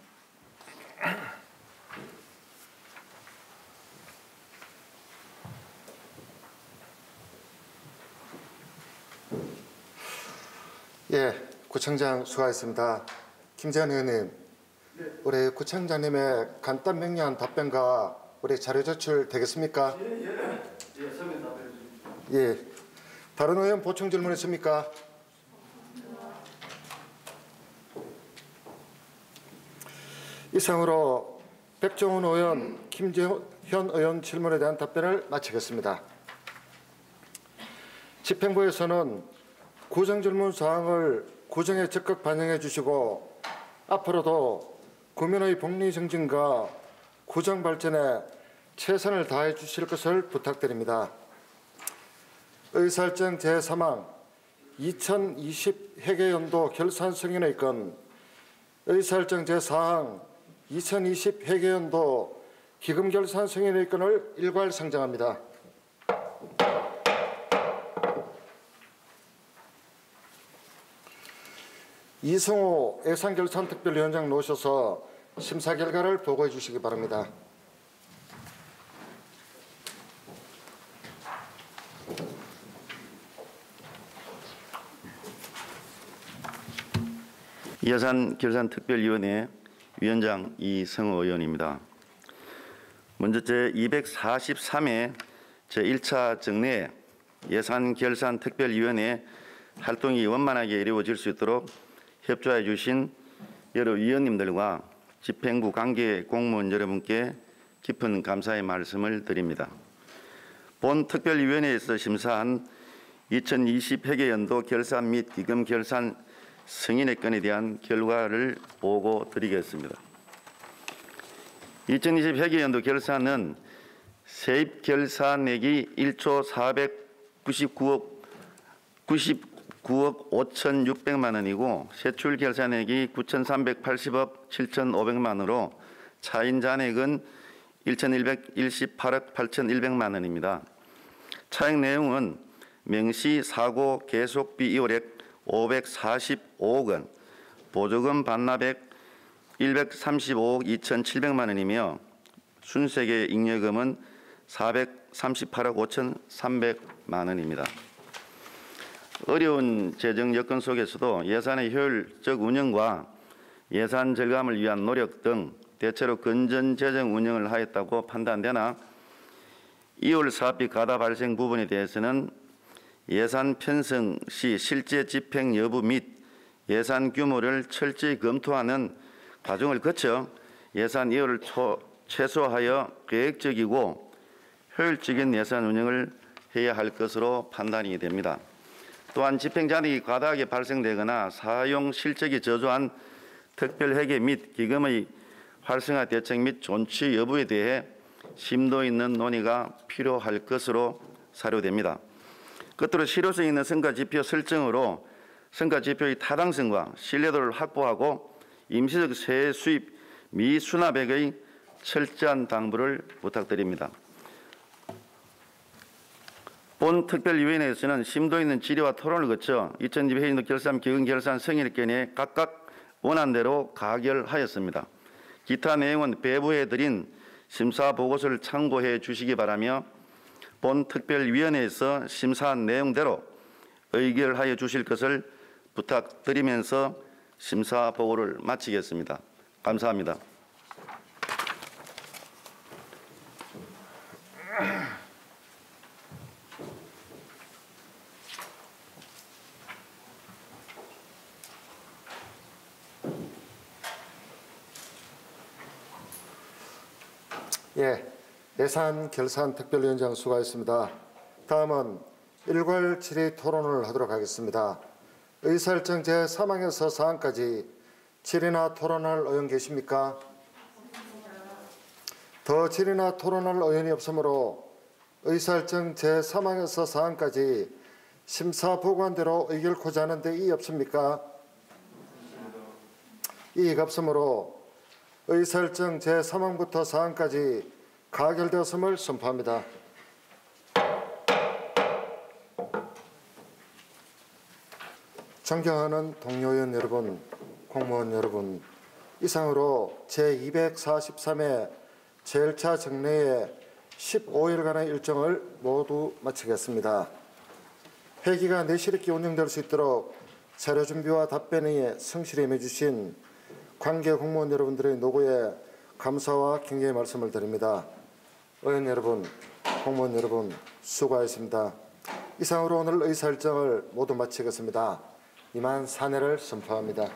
예, 구청장 수고하셨습니다. 김재현 의원님, 우리 구청장님의 간단 명료한 답변과 우리 자료 제출 되겠습니까? 예, 서면 답변해 주십시오. 예. 다른 의원 보충 질문 있습니까? 이상으로 백종원 의원, 김재현 의원 질문에 대한 답변을 마치겠습니다. 집행부에서는 구정 질문 사항을 구정에 적극 반영해 주시고 앞으로도 구민의 복리 정진과 구정 발전에 최선을 다해 주실 것을 부탁드립니다. 의사일정 제3항 2020 회계연도 결산 승인의 건 의사일정 제4항 2020 회계연도 기금 결산 승인의 건을 일괄 상정합니다. 이승호 예산결산특별위원장 모셔서 심사 결과를 보고해 주시기 바랍니다. 예산결산특별위원회 위원장 이승호 의원입니다. 먼저 제243회 제1차 정례 예산결산특별위원회 활동이 원만하게 이루어질 수 있도록 협조해 주신 여러 위원님들과 집행부 관계 공무원 여러분께 깊은 감사의 말씀을 드립니다. 본 특별위원회에서 심사한 2020 회계연도 결산 및 기금 결산 승인의 건에 대한 결과를 보고 드리겠습니다. 2020 회계연도 결산은 세입 결산액이 1조 499억 5,600만 원이고 세출 결산액이 9,380억 7,500만 원으로 차인 잔액은 1,118억 8,100만 원입니다. 차액 내용은 명시 사고 계속비 이월액 545억 원, 보조금 반납액 135억 2,700만 원이며 순세계 잉여금은 438억 5,300만 원입니다. 어려운 재정 여건 속에서도 예산의 효율적 운영과 예산 절감을 위한 노력 등 대체로 건전 재정 운영을 하였다고 판단되나 2월 사업비 가다 발생 부분에 대해서는 예산 편성 시 실제 집행 여부 및 예산 규모를 철저히 검토하는 과정을 거쳐 예산 이율을 최소화하여 계획적이고 효율적인 예산 운영을 해야 할 것으로 판단이 됩니다. 또한 집행잔액이 과다하게 발생되거나 사용 실적이 저조한 특별회계 및 기금의 활성화 대책 및 존치 여부에 대해 심도 있는 논의가 필요할 것으로 사료됩니다. 끝으로 실효성 있는 성과지표 설정으로 성과지표의 타당성과 신뢰도를 확보하고 임시적 세액 수입 미수납액의 철저한 당부를 부탁드립니다. 본 특별위원회에서는 심도 있는 질의와 토론을 거쳐 2020 회계연도 결산 기금 결산 승인의 건에 각각 원안대로 가결하였습니다. 기타 내용은 배부해 드린 심사 보고서를 참고해 주시기 바라며 본 특별위원회에서 심사한 내용대로 의결하여 주실 것을 부탁드리면서 심사 보고를 마치겠습니다. 감사합니다. 예, 예산결산특별위원장 수고하셨습니다. 다음은 일괄 질의 토론을 하도록 하겠습니다. 의사일정 제3항에서 4항까지 질의나 토론할 의원 계십니까? 더 질의나 토론할 의원이 없으므로 의사일정 제3항에서 4항까지 심사 보고한대로 의결코자 하는데 이의 없습니까? 이의가 없으므로 의사일정 제3항부터 4항까지 가결되었음을 선포합니다. 존경하는 동료 의원 여러분, 공무원 여러분, 이상으로 제243회 제1차 정례의 15일간의 일정을 모두 마치겠습니다. 회기가 내실 있게 운영될 수 있도록 자료 준비와 답변에 성실히 임해주신 관계 공무원 여러분들의 노고에 감사와 경의의 말씀을 드립니다. 의원 여러분, 공무원 여러분, 수고하셨습니다. 이상으로 오늘 의사일정을 모두 마치겠습니다. 이만 사내를 선포합니다.